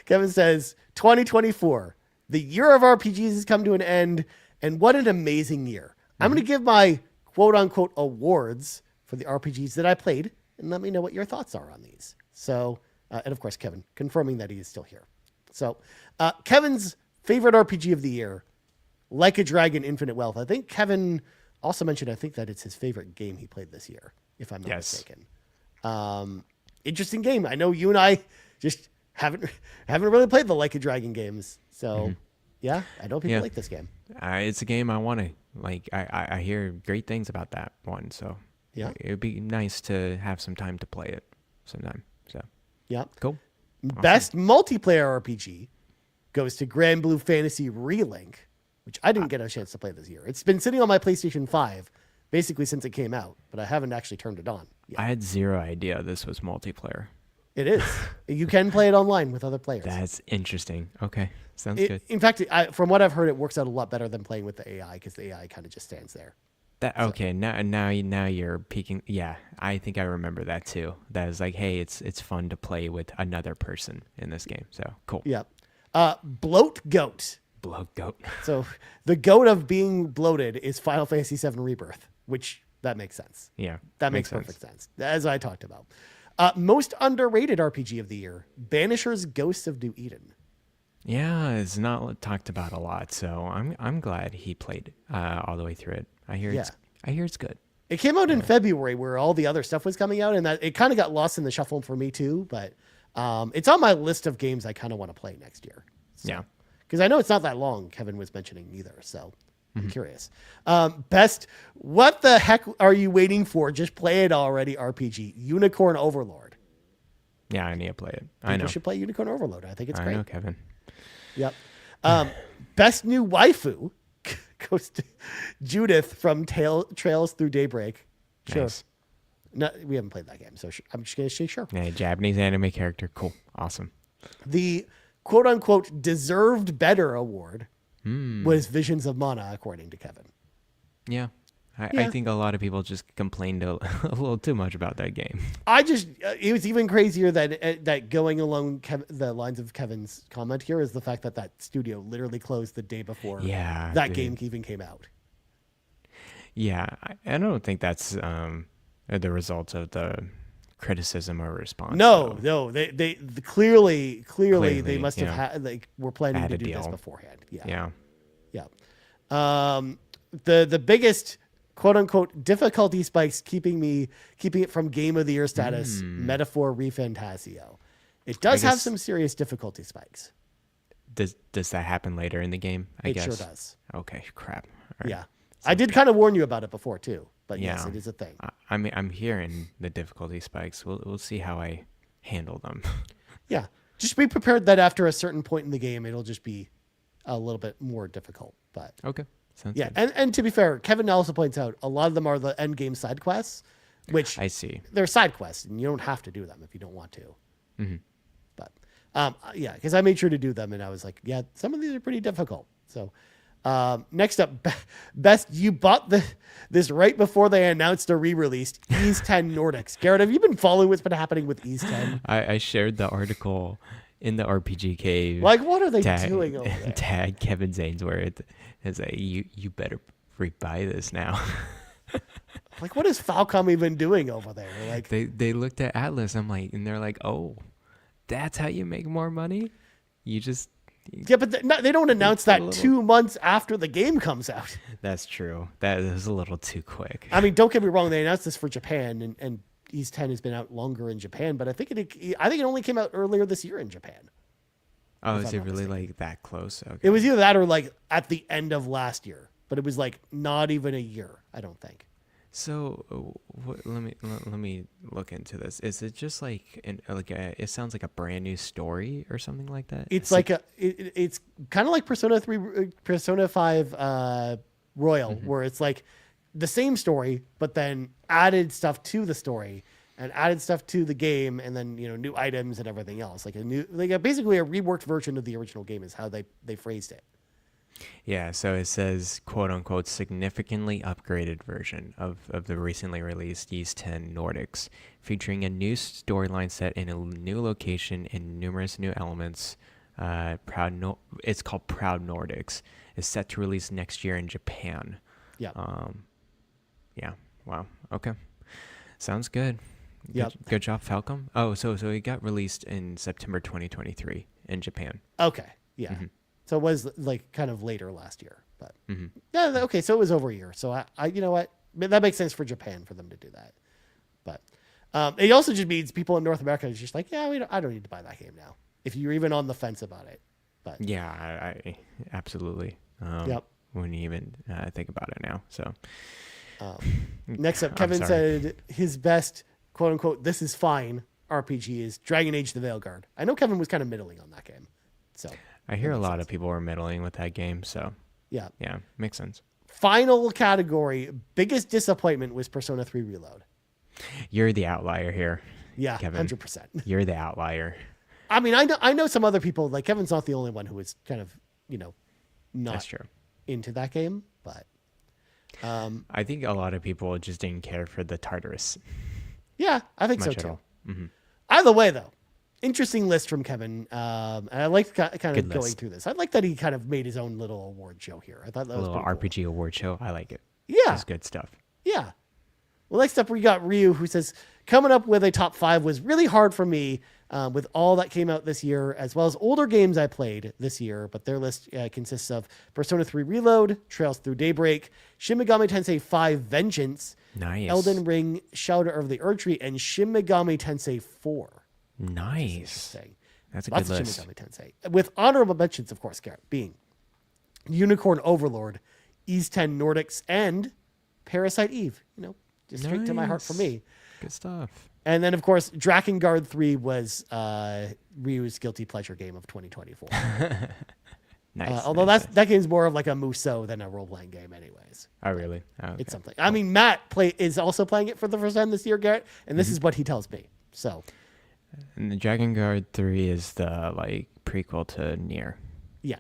Kevin says, 2024, the year of RPGs has come to an end, and what an amazing year. I'm going to give my quote-unquote awards for the RPGs that I played, and let me know what your thoughts are on these. So, and of course, Kevin, confirming that he is still here. So, Kevin's favorite RPG of the year, Like a Dragon, Infinite Wealth. I think Kevin also mentioned, I think that it's his favorite game he played this year, if I'm not mistaken. Interesting game. I know you and I just haven't really played the Like a Dragon games. So, yeah, I know people like this game. It's a game I want to like. I hear great things about that one. So, yeah, it would be nice to have some time to play it sometime. So, yeah, cool. Best multiplayer RPG goes to Grand Blue Fantasy Relink, which I didn't get a chance to play this year. It's been sitting on my PlayStation 5 basically since it came out, but I haven't actually turned it on yet. I had zero idea this was multiplayer. It is. You can play it online with other players. That's interesting. Okay, sounds good. In fact, from what I've heard, it works out a lot better than playing with the AI, because the AI kind of just stands there. Now you're peeking. Yeah, I think I remember that too. That is like, hey, it's fun to play with another person in this game. So cool. Yeah. Bloat Goat. Bloat Goat. So the goat of being bloated is Final Fantasy VII Rebirth, which that makes sense. Yeah, that makes perfect sense, as I talked about. Most underrated RPG of the year, Banisher's Ghosts of New Eden. Yeah, it's not talked about a lot, so I'm glad he played all the way through it. I hear it's good. It came out in February, where all the other stuff was coming out, and that it kind of got lost in the shuffle for me too. But it's on my list of games I kind of want to play next year. So, Because I know it's not that long, Kevin was mentioning either. So I'm curious. Best, what the heck are you waiting for? Just play it already, RPG. Unicorn Overlord. Yeah, I need to play it. I People know. should play Unicorn Overlord. I think it's I great. know, Kevin. Yep. Best new waifu goes to Judith from Trails Through Daybreak. Sure. Nice. No, we haven't played that game, so I'm just going to say sure. Yeah, Japanese anime character. Cool. Awesome. The quote-unquote deserved better award was Visions of Mana, according to Kevin. Yeah. I Yeah. think a lot of people just complained a little too much about that game. It was even crazier that going along the lines of Kevin's comment here is the fact that studio literally closed the day before that game even came out. Yeah, I don't think that's the result of the criticism or response. No, they clearly they must have had were planning Had to a do this deal. beforehand. Yeah. The biggest quote unquote difficulty spikes keeping it from game of the year status. Metaphor Refantasio. It does have some serious difficulty spikes. Does that happen later in the game? I guess. It sure does. Okay, crap. All right. Yeah, I did kind of warn you about it before too, but yes, Yeah. it is a thing. I mean, I'm hearing the difficulty spikes. We'll see how I handle them. Yeah, just be prepared that after a certain point in the game, it'll just be a little bit more difficult. But Okay. Sounds yeah, good. and to be fair, Kevin also points out a lot of them are the end game side quests, which I see. they're side quests, and you don't have to do them if you don't want to. Mm-hmm. But yeah, because I made sure to do them, and I was like, yeah, some of these are pretty difficult. So next up, best, you bought this right before they announced a re-release, Ease 10 Nordics. Garrett, have you been following what's been happening with Ease 10? I shared the article in the RPG cave. Like, what are they doing over there? Tag Kevin Zane's where it is a you better rebuy this now. Like, what is Falcom even doing over there? Like, they looked at Atlas. I'm like, and they're like, oh, that's how you make more money. You just yeah, but they don't announce that 2 months after the game comes out. That's true. That is a little too quick. I mean, don't get me wrong. They announced this for Japan, and Ease 10 has been out longer in Japan, but I think it only came out earlier this year in Japan. Oh, if is I'm it not really mistaken. like that close? Okay. It was either that or like at the end of last year, but it was like not even a year, I don't think. So let me look into this. Is it just like it sounds like a brand new story or something like that? It's like it's kind of like Persona 3, Persona 5 Royal, where it's like the same story, but then added stuff to the story and added stuff to the game, and then new items and everything else. Like basically a reworked version of the original game is how they phrased it. Yeah, so it says, quote unquote, significantly upgraded version of the recently released East 10 Nordics, featuring a new storyline set in a new location and numerous new elements. It's called Proud Nordics. It's set to release next year in Japan. Yeah. Yeah. Wow. Okay. Sounds good. Yep. Good job, Falcom. Oh, so it got released in September 2023 in Japan. Okay. Yeah. So it was like kind of later last year, but yeah. Okay. So it was over a year. So I you know what? That makes sense for Japan for them to do that. But it also just means people in North America is just like, yeah, I don't need to buy that game now. If you're even on the fence about it. But Yeah, I absolutely. Yep. Wouldn't even think about it now. So next up, I'm Kevin sorry. said his best quote unquote "this is fine" RPG is Dragon Age: The Veilguard. I know Kevin was kind of middling on that game, so I hear a lot of people were meddling with that game. So yeah. yeah, makes sense. Final category, biggest disappointment was Persona 3 Reload. You're the outlier here. Yeah, Kevin. 100%. You're the outlier. I mean, I know some other people, like Kevin's not the only one who was kind of, That's not true. into that game, but I think a lot of people just didn't care for the Tartarus yeah, I think much so at too. all. Either way, though, interesting list from Kevin. And I like kind of Good going list. through this. I like that he kind of made his own little award show here. I thought that A was little pretty RPG award show. I like it. Cool. Yeah, It's good stuff. yeah. Well, next up, we got Ryu, who says, coming up with a top 5 was really hard for me with all that came out this year, as well as older games I played this year. But their list consists of Persona 3 Reload, Trails Through Daybreak, Shin Megami Tensei 5 Vengeance, Nice. Elden Ring, Shadow of the Erdtree, and Shin Megami Tensei 4. Nice. Interesting. That's a Lots good of list. Shin Megami Tensei. With honorable mentions, of course, Garrett, being Unicorn Overlord, Ease 10 Nordics, and Parasite Eve. Just straight to my heart for Nice. me. Good stuff. And then, of course, Drakengard 3 was Ryu's guilty pleasure game of 2024. Nice. Although nice. that game's more of like a Musou than a role-playing game anyways. Oh, really? Oh, okay. It's something. I mean, Matt is also playing it for the first time this year, Garrett, and this is what he tells me. So, And the Dragon Guard 3 is the like prequel to Nier. yeah.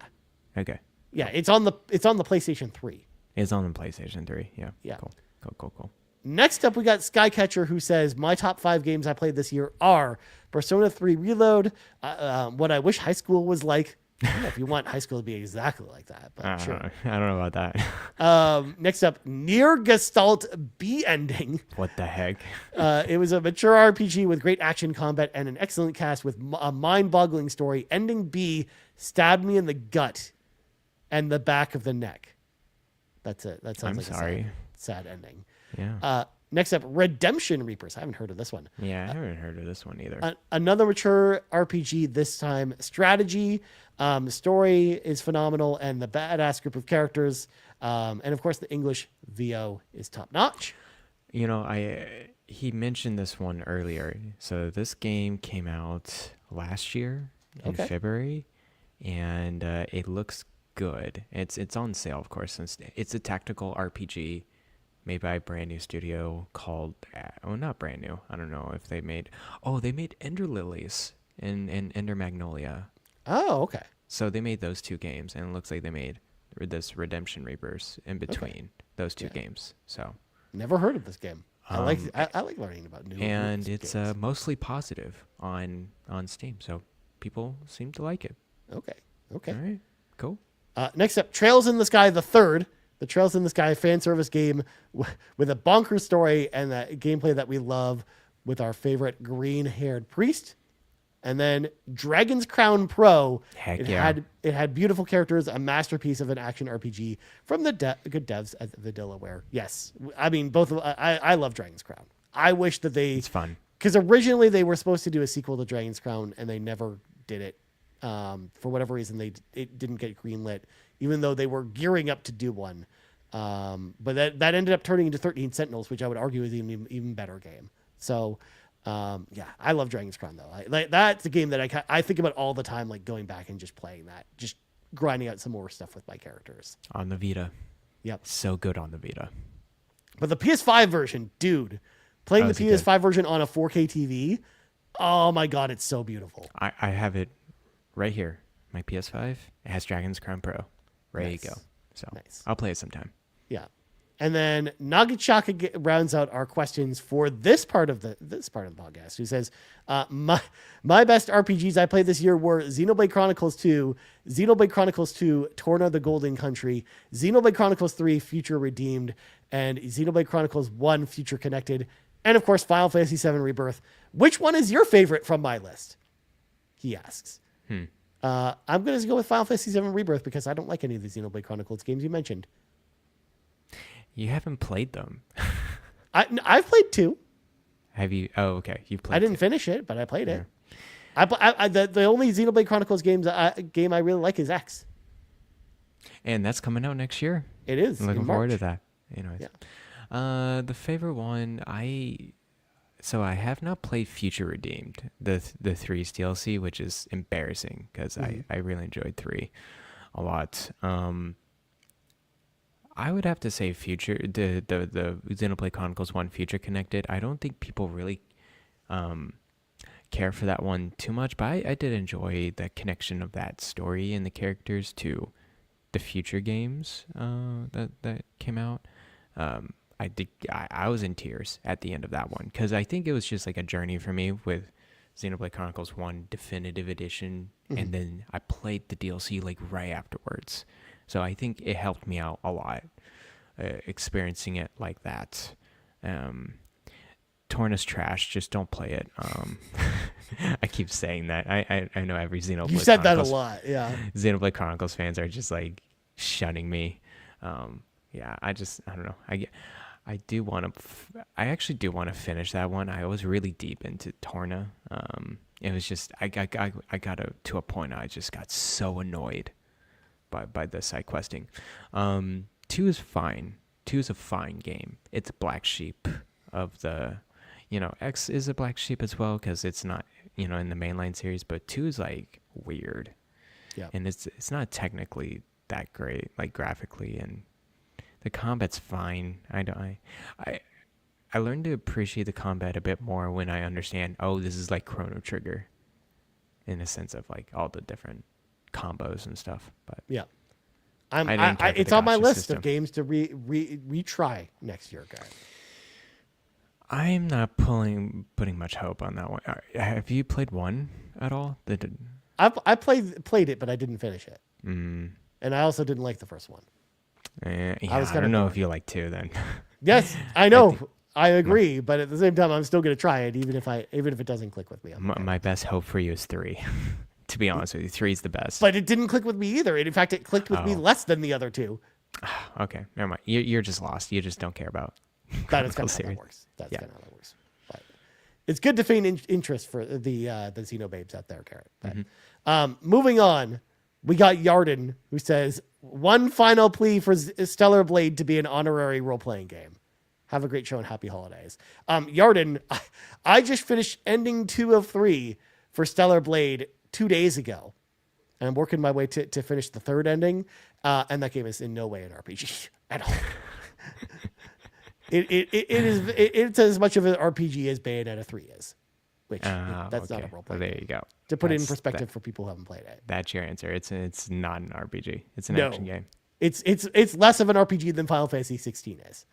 Okay. Yeah, it's on the PlayStation 3. It's on the PlayStation 3. Yeah. Yeah. Cool. Next up, we got Skycatcher, who says, my top 5 games I played this year are Persona 3 Reload, what I wish high school was like. I don't know if you want high school to be exactly like that, but sure. I don't know about that. Next up, Near Gestalt B Ending. What the heck? It was a mature RPG with great action combat and an excellent cast with a mind-boggling story. Ending B stabbed me in the gut and the back of the neck. That's it. That sounds I'm like sorry. a sad ending. Yeah. Next up, Redemption Reapers. I haven't heard of this one. Yeah, I haven't heard of this one either. Another mature RPG, this time strategy. Story is phenomenal, and the badass group of characters. And of course, the English VO is top notch. He mentioned this one earlier. So this game came out last year in February, and it looks good. It's on sale, of course, since it's a tactical RPG made by a brand new studio called not brand new. I don't know if they made Ender Lilies and Ender Magnolia. Oh, okay. So they made those 2 games, and it looks like they made this Redemption Reapers in between those 2 games. So Never heard of this game. I like learning about new and it's games. mostly positive on Steam, so people seem to like it. Okay. All right, cool. Next up, Trails in the Sky the Third. The Trails in the Sky fan service game with a bonkers story and the gameplay that we love with our favorite green-haired priest. And then Dragon's Crown Pro. Heck it yeah. had beautiful characters, a masterpiece of an action RPG from the good devs at the Delaware. Yes, I mean I love Dragon's Crown. I wish that It's fun. because originally they were supposed to do a sequel to Dragon's Crown and they never did it. For whatever reason, it didn't get greenlit, even though they were gearing up to do one. But that ended up turning into 13 Sentinels, which I would argue is an even better game. So, yeah, I love Dragon's Crown though. That's a game that I think about all the time, like going back and just playing that, just grinding out some more stuff with my characters. On the Vita. Yep. So good on the Vita. But the PS5 version, dude, playing the is it good? PS5 version on a 4K TV, oh my God, it's so beautiful. I have it right here. My PS5. It has Dragon's Crown Pro. Ready Nice. to go. So Nice. I'll play it sometime. Yeah. And then Nagachaka rounds out our questions for this part of the podcast. Who says, my best RPGs I played this year were Xenoblade Chronicles 2, Xenoblade Chronicles 2, Torna the Golden Country, Xenoblade Chronicles 3, Future Redeemed, and Xenoblade Chronicles 1, Future Connected, and of course Final Fantasy 7 Rebirth. Which one is your favorite from my list? He asks. I'm going to go with Final Fantasy 7 Rebirth because I don't like any of the Xenoblade Chronicles games you mentioned. You haven't played them. I've played 2. Have you? Oh, okay. You've played I didn't it. finish it, but I played it. The only Xenoblade Chronicles game I really like is X. And that's coming out next year. It is. I'm looking in forward to March. that. Anyways. Yeah. The favorite one, I have not played Future Redeemed, the 3's DLC, which is embarrassing because I really enjoyed 3 a lot. I would have to say Future, the Xenoblade Chronicles 1 Future Connected. I don't think people really care for that one too much, but I did enjoy the connection of that story and the characters to the future games that came out. I was in tears at the end of that one because I think it was just like a journey for me with Xenoblade Chronicles 1 Definitive Edition, and then I played the DLC like right afterwards. So I think it helped me out a lot, experiencing it like that. Torn is trash. Just don't play it. I keep saying that. I know every Xenoblade You said that a Chronicles lot, yeah. Xenoblade Chronicles fans are just like shunning me. Yeah, I don't know. I do want to. I actually do want to finish that one. I was really deep into Torna. It was just I got to a point I just got so annoyed by the side questing. Two is fine. Two is a fine game. It's a black sheep of the, X is a black sheep as well because it's not in the mainline series, but two is like weird. Yeah. And it's not technically that great, like graphically, and the combat's fine. I learned to appreciate the combat a bit more when I understand, this is like Chrono Trigger in a sense of like all the different combos and stuff. But yeah. it's on my list of games to retry next year, guys. I'm not putting much hope on that one. Have you played one at all? I played it, but I didn't finish it. Mm. And I also didn't like the first one. I don't know if you like two then. Yes, I know. I agree, but at the same time, I'm still going to try it, even if it doesn't click with me. My best hope for you is 3. To be honest with you, 3 is the best. But it didn't click with me either. In fact, it clicked with me less than the other two. Okay, never mind. You're just lost. You just don't care about. That is kind of how that works. That's kind of how that works. But it's good to feign interest for the Xenobabes out there, Garret. But, moving on, we got Yarden, who says, one final plea for Stellar Blade to be an honorary role-playing game. Have a great show and happy holidays. Yarden, I just finished ending 2 of 3 for Stellar Blade 2 days ago. And I'm working my way to finish the third ending. And that game is in no way an RPG at all. It's as much of an RPG as Bayonetta 3 is. Which that's not a role play. There you go. To put it in perspective for people who haven't played it. That's your answer. It's not an RPG. It's an action game. It's less of an RPG than Final Fantasy 16 is.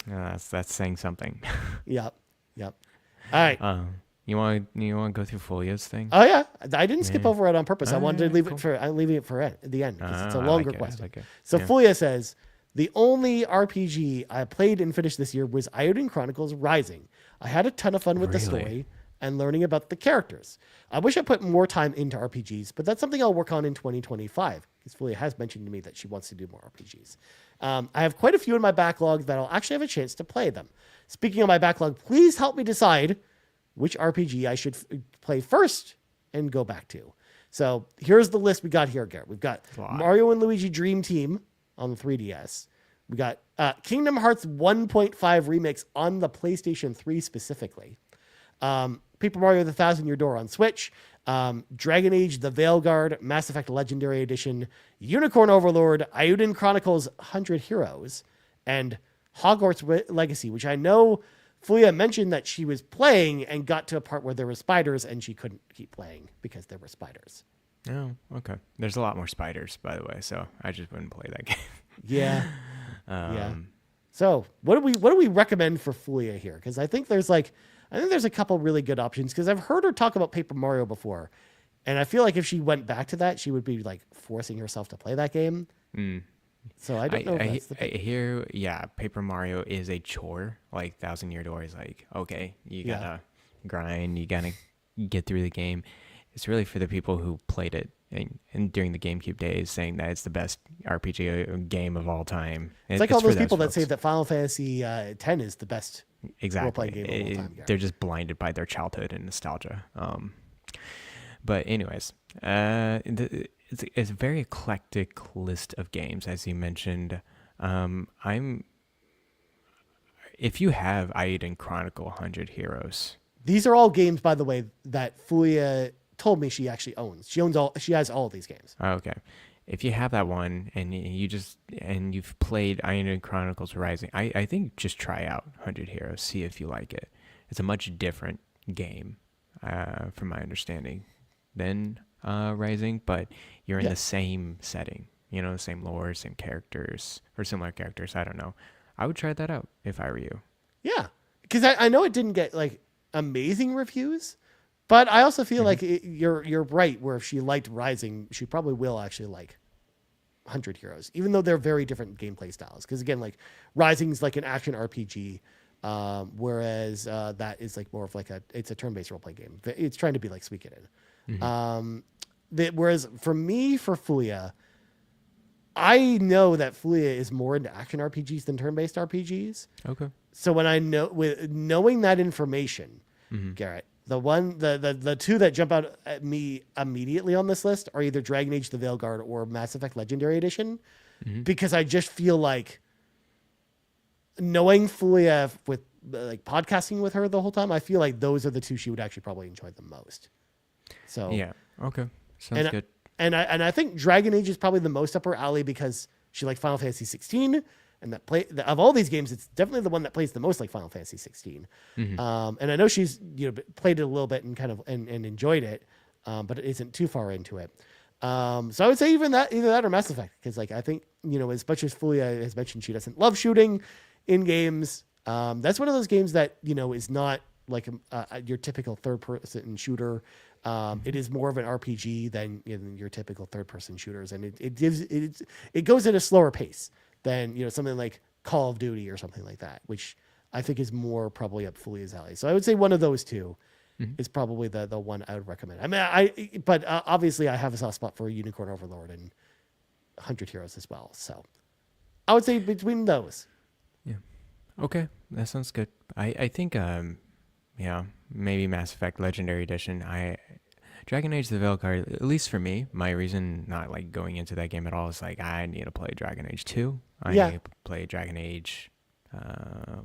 That's saying something. Yep. All right. You want to go through Fulia's thing? Oh yeah, I didn't skip over it on purpose. I wanted to leave it for the end because it's a longer question. So Fulia says, the only RPG I played and finished this year was Iodine Chronicles Rising. I had a ton of fun with the story and learning about the characters. I wish I put more time into RPGs, but that's something I'll work on in 2025 because Fulia has mentioned to me that she wants to do more RPGs. I have quite a few in my backlog that I'll actually have a chance to play them. Speaking of my backlog, please help me decide which RPG I should play first and go back to. So here's the list we got here, Garret. We've got Mario and Luigi Dream Team on the 3DS. We got Kingdom Hearts 1.5 Remix on the PlayStation 3 specifically. Paper Mario The Thousand Year Door on Switch. Dragon Age The Veilguard, Mass Effect Legendary Edition, Unicorn Overlord, Iodine Chronicles 100 Heroes, and Hogwarts Legacy, which I know Fulia mentioned that she was playing and got to a part where there were spiders and she couldn't keep playing because there were spiders. Oh, okay. There's a lot more spiders, by the way, so I just wouldn't play that game. Yeah. Yeah. So what do we recommend for Fulia here? Because I think there's a couple really good options because I've heard her talk about Paper Mario before. And I feel like if she went back to that, she would be like forcing herself to play that game. So I don't know. I hear, Paper Mario is a chore. Like Thousand Year Door is like, okay, you gotta grind, you gotta get through the game. It's really for the people who played it and during the GameCube days, saying that it's the best RPG game of all time. It's like all those people that say that Final Fantasy X is the best exactly role-playing game of all time. They're just blinded by their childhood and nostalgia. But anyways, it's a very eclectic list of games, as you mentioned. If you have Iodine Chronicle 100 Heroes, these are all games, by the way, that Fulia told me she actually owns. She has all of these games. Okay. If you have that one and you've played Iodine Chronicles Rising, I think just try out 100 Heroes, see if you like it. It's a much different game, from my understanding, than Rising, but you're in the same setting, the same lore, same characters, or similar characters. I don't know. I would try that out if I were you. Yeah, because I know it didn't get like amazing reviews, but I also feel like you're right. Where if she liked Rising, she probably will actually like 100 Heroes, even though they're very different gameplay styles. Because again, like Rising's like an action RPG, whereas that is like more of like it's a turn-based role-playing game. It's trying to be like Suikoden. Whereas for Fulia, I know that Fulia is more into action RPGs than turn-based RPGs. Okay. So when I know, with knowing that information, Garrett, the two that jump out at me immediately on this list are either Dragon Age: The Veilguard or Mass Effect Legendary Edition, because I just feel like knowing Fulia with like podcasting with her the whole time, I feel like those are the two she would actually probably enjoy the most. So Yeah. Okay. Sounds good. And I think Dragon Age is probably the most up her alley because she likes Final Fantasy 16, and of all these games, it's definitely the one that plays the most like Final Fantasy 16. And I know she's played it a little bit and kind of and enjoyed it, but it isn't too far into it. So I would say either that or Mass Effect, because like I think as much as Fulia has mentioned she doesn't love shooting in games, that's one of those games that is not like your typical third-person shooter. It is more of an RPG than your typical third-person shooters, and it goes at a slower pace than something like Call of Duty or something like that, which I think is more probably up Fulia's alley. So I would say one of those two is probably the one I would recommend. I mean, but obviously I have a soft spot for Unicorn Overlord and 100 Heroes as well. So I would say between those. Yeah. Okay, that sounds good. I think maybe Mass Effect Legendary Edition. Dragon Age: The Veilguard, at least for me, my reason not like going into that game at all is like I need to play Dragon Age 2. I need to play Dragon Age.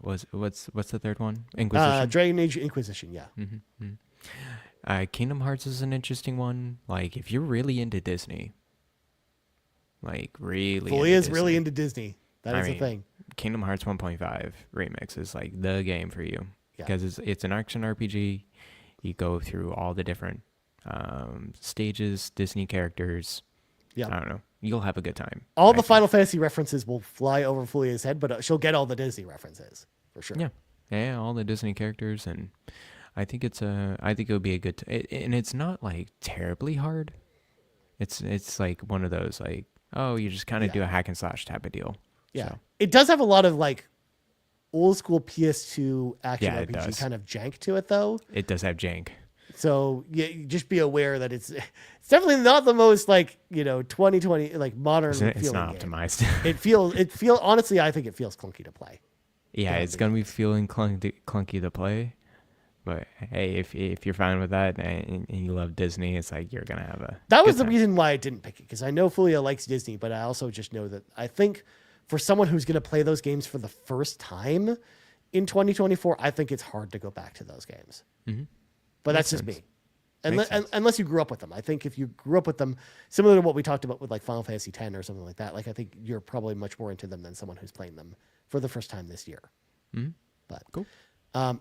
What's the third one? Inquisition. Dragon Age Inquisition. Yeah. Kingdom Hearts is an interesting one. Like if you're really into Disney, like really, Fulia is really into Disney. That is the thing. Kingdom Hearts 1.5 Remix is like the game for you because it's an action RPG. You go through all the different stages, Disney characters. I don't know. You'll have a good time. All the Final Fantasy references will fly over Fulia's head, but she'll get all the Disney references for sure. Yeah, all the Disney characters, and I think it'll be a good. And it's not like terribly hard. It's like one of those like you just kind of do a hack and slash type of deal. Yeah, so. It does have a lot of like old school PS2 action RPG kind of jank to it, though. It does have jank. So you just be aware that it's definitely not the most like 2020 like modern. It's not optimized. It feel honestly, I think it feels clunky to play. Yeah, it's gonna be feeling clunky to play. But hey, if you're fine with that and you love Disney, it's like you're gonna have a. That was the reason why I didn't pick it, because I know Fulia likes Disney, but I also just know that I think for someone who's gonna play those games for the first time in 2024, I think it's hard to go back to those games. But that's just me. Unless you grew up with them. I think if you grew up with them, similar to what we talked about with like Final Fantasy X or something like that, like I think you're probably much more into them than someone who's playing them for the first time this year. But cool.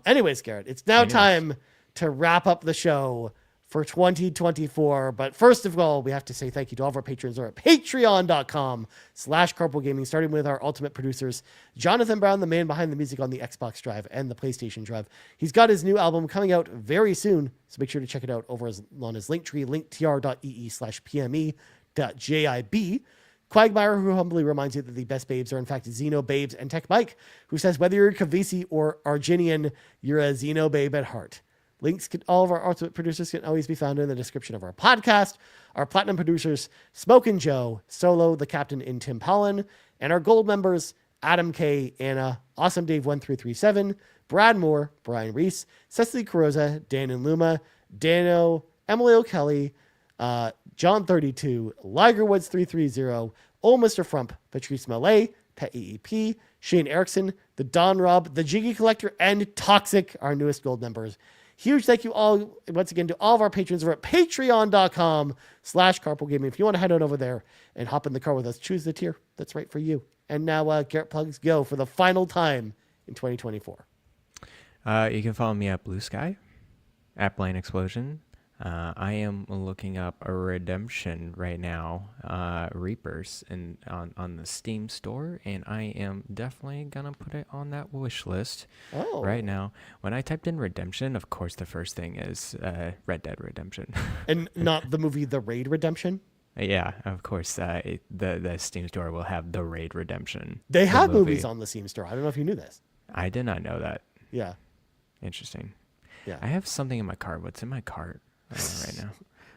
Anyways, Garrett, it's now time to wrap up the show for 2024. But first of all, we have to say thank you to all of our patrons over at patreon.com/carpoolgaming, starting with our ultimate producers, Jonathan Brown, the man behind the music on the Xbox Drive and the PlayStation Drive. He's got his new album coming out very soon, so make sure to check it out over on his Linktree, linktr.ee/pme.jib. Cwagmire, who humbly reminds you that the best babes are in fact Xenobabes, and TechMike, who says whether you're Kevesi or Agnian, you're a Xenobabe at heart. Links to all of our ultimate producers can always be found in the description of our podcast. Our platinum producers, Smokin Joe, Solo, the Captain, and Tim Paullin, and our gold members, Adam K, Anna, Awesome Dave 1337, Brad Moore, Brian Reese, Cecily Carrozza, Dan and Luma, Dannohh, Emily O'Kelly, John 32, Ligerwoods 330, OldMrFrump, Patrice Mallette, Peje, Shane Erickson, TheDonRob, the Jiggy Collector, and Toxic, our newest gold members. Huge thank you all once again to all of our patrons over at patreon.com/carpoolgaming. If you want to head on over there and hop in the car with us, choose the tier that's right for you. And now Garrett plugs go for the final time in 2024. You can follow me at Blue Sky, at Blind Explosion. I am looking up a Redemption right now, Reapers, on the Steam store, and I am definitely gonna put it on that wish list right now. When I typed in Redemption, of course, the first thing is Red Dead Redemption, and not the movie The Raid Redemption. Yeah, of course. The Steam store will have The Raid Redemption. They have movies on the Steam store. I don't know if you knew this. I did not know that. Yeah. Interesting. Yeah. I have something in my cart. What's in my cart? Right now.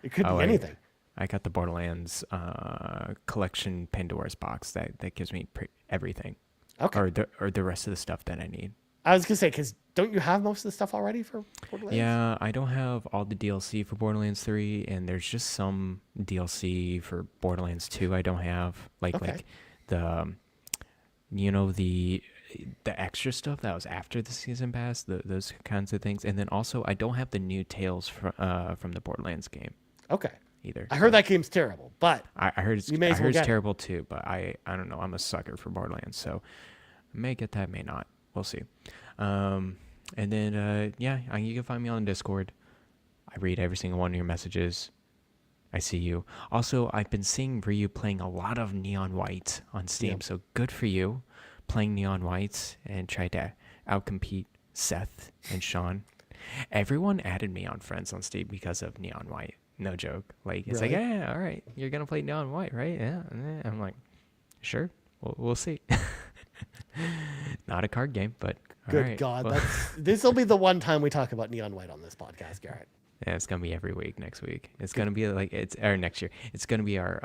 It could be anything. I got the Borderlands collection Pandora's box that gives me everything, Okay. or the rest of the stuff that I need. I was gonna say, because don't you have most of the stuff already for Borderlands? Yeah, I don't have all the DLC for Borderlands 3, and there's just some DLC for Borderlands 2 I don't have, Okay. like the the extra stuff that was after the season pass, those kinds of things, and then also I don't have the new Tales from the Borderlands game Okay. either. I heard that game's terrible, but I heard it's, you may I as well heard get it's it. terrible too, but I don't know. I'm a sucker for Borderlands, so I may get that, may not. We'll see. And then you can find me on Discord. I read every single one of your messages. I see you. Also, I've been seeing Ryu playing a lot of Neon White on Steam, Yep. so good for you playing Neon Whites and try to outcompete Seth and Sean. Everyone added me on Friends on Steam because of Neon White. No joke. Like, it's Really? like, yeah, all right, you're going to play Neon White, right? Yeah. I'm like, sure, we'll see. Not a card game, but all Good right. God, Well, this will be the one time we talk about Neon White on this podcast, Garrett. yeah, it's gonna be every week next week. It's gonna be like or next year. It's gonna be our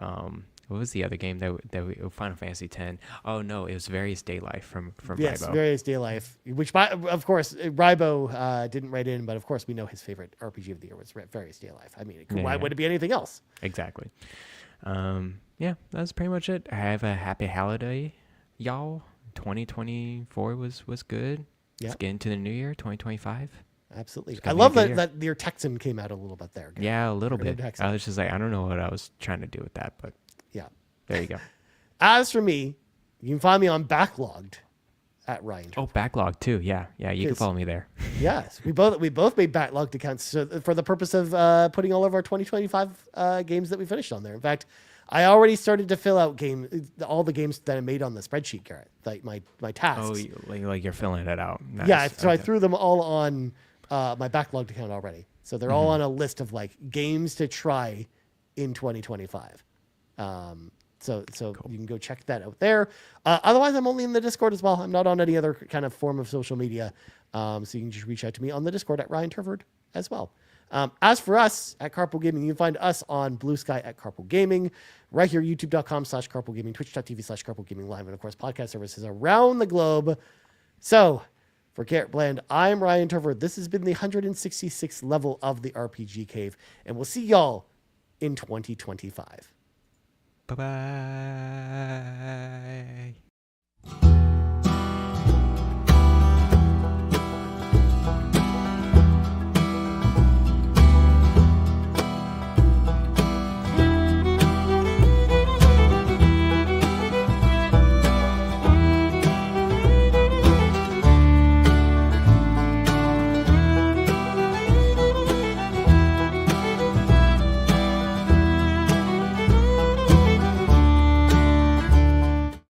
what was the other game that we Final Fantasy X? Oh no, it was Various Day Life from Yes, Raibo. Various Day Life, which of course Raibo didn't write in, but of course we know his favorite RPG of the year was Various Day Life. I mean, why would it be anything else? Exactly. Yeah, that's pretty much it. Have a happy holiday, y'all. 2024 was good. Yeah. Let's get into the new year, 2025. Absolutely. It's I gonna be love a good that, year. that your Texan came out a little bit there. Garrett. Yeah, a little Random bit. Texan. I was just like, I don't know what I was trying to do with that, but Yeah. there you go. As for me, you can find me on Backlogged at Ryan. Oh, backlog too. Yeah, you can Yes. follow me there. Yes, we both made backlogged accounts for the purpose of putting all of our 2025 games that we finished on there. In fact, I already started to fill out all the games that I made on the spreadsheet, Garrett, like my tasks. Oh, like you're filling it out. Nice. Yeah, so I Okay. threw them all on my backlogged account already. So they're all on a list of like games to try in 2025. So you can go check that out there. Otherwise, I'm only in the Discord as well. I'm not on any other kind of form of social media. So you can just reach out to me on the Discord at Ryan Turford as well. As for us at Carpool Gaming, you can find us on Blue Sky at Carpool Gaming, right here, youtube.com/Carpool Gaming, twitch.tv/Carpool Gaming Live, and of course, podcast services around the globe. So for Garrett Bland, I'm Ryan Turford. This has been the 166th level of the RPG Cave, and we'll see y'all in 2025. Bye-bye.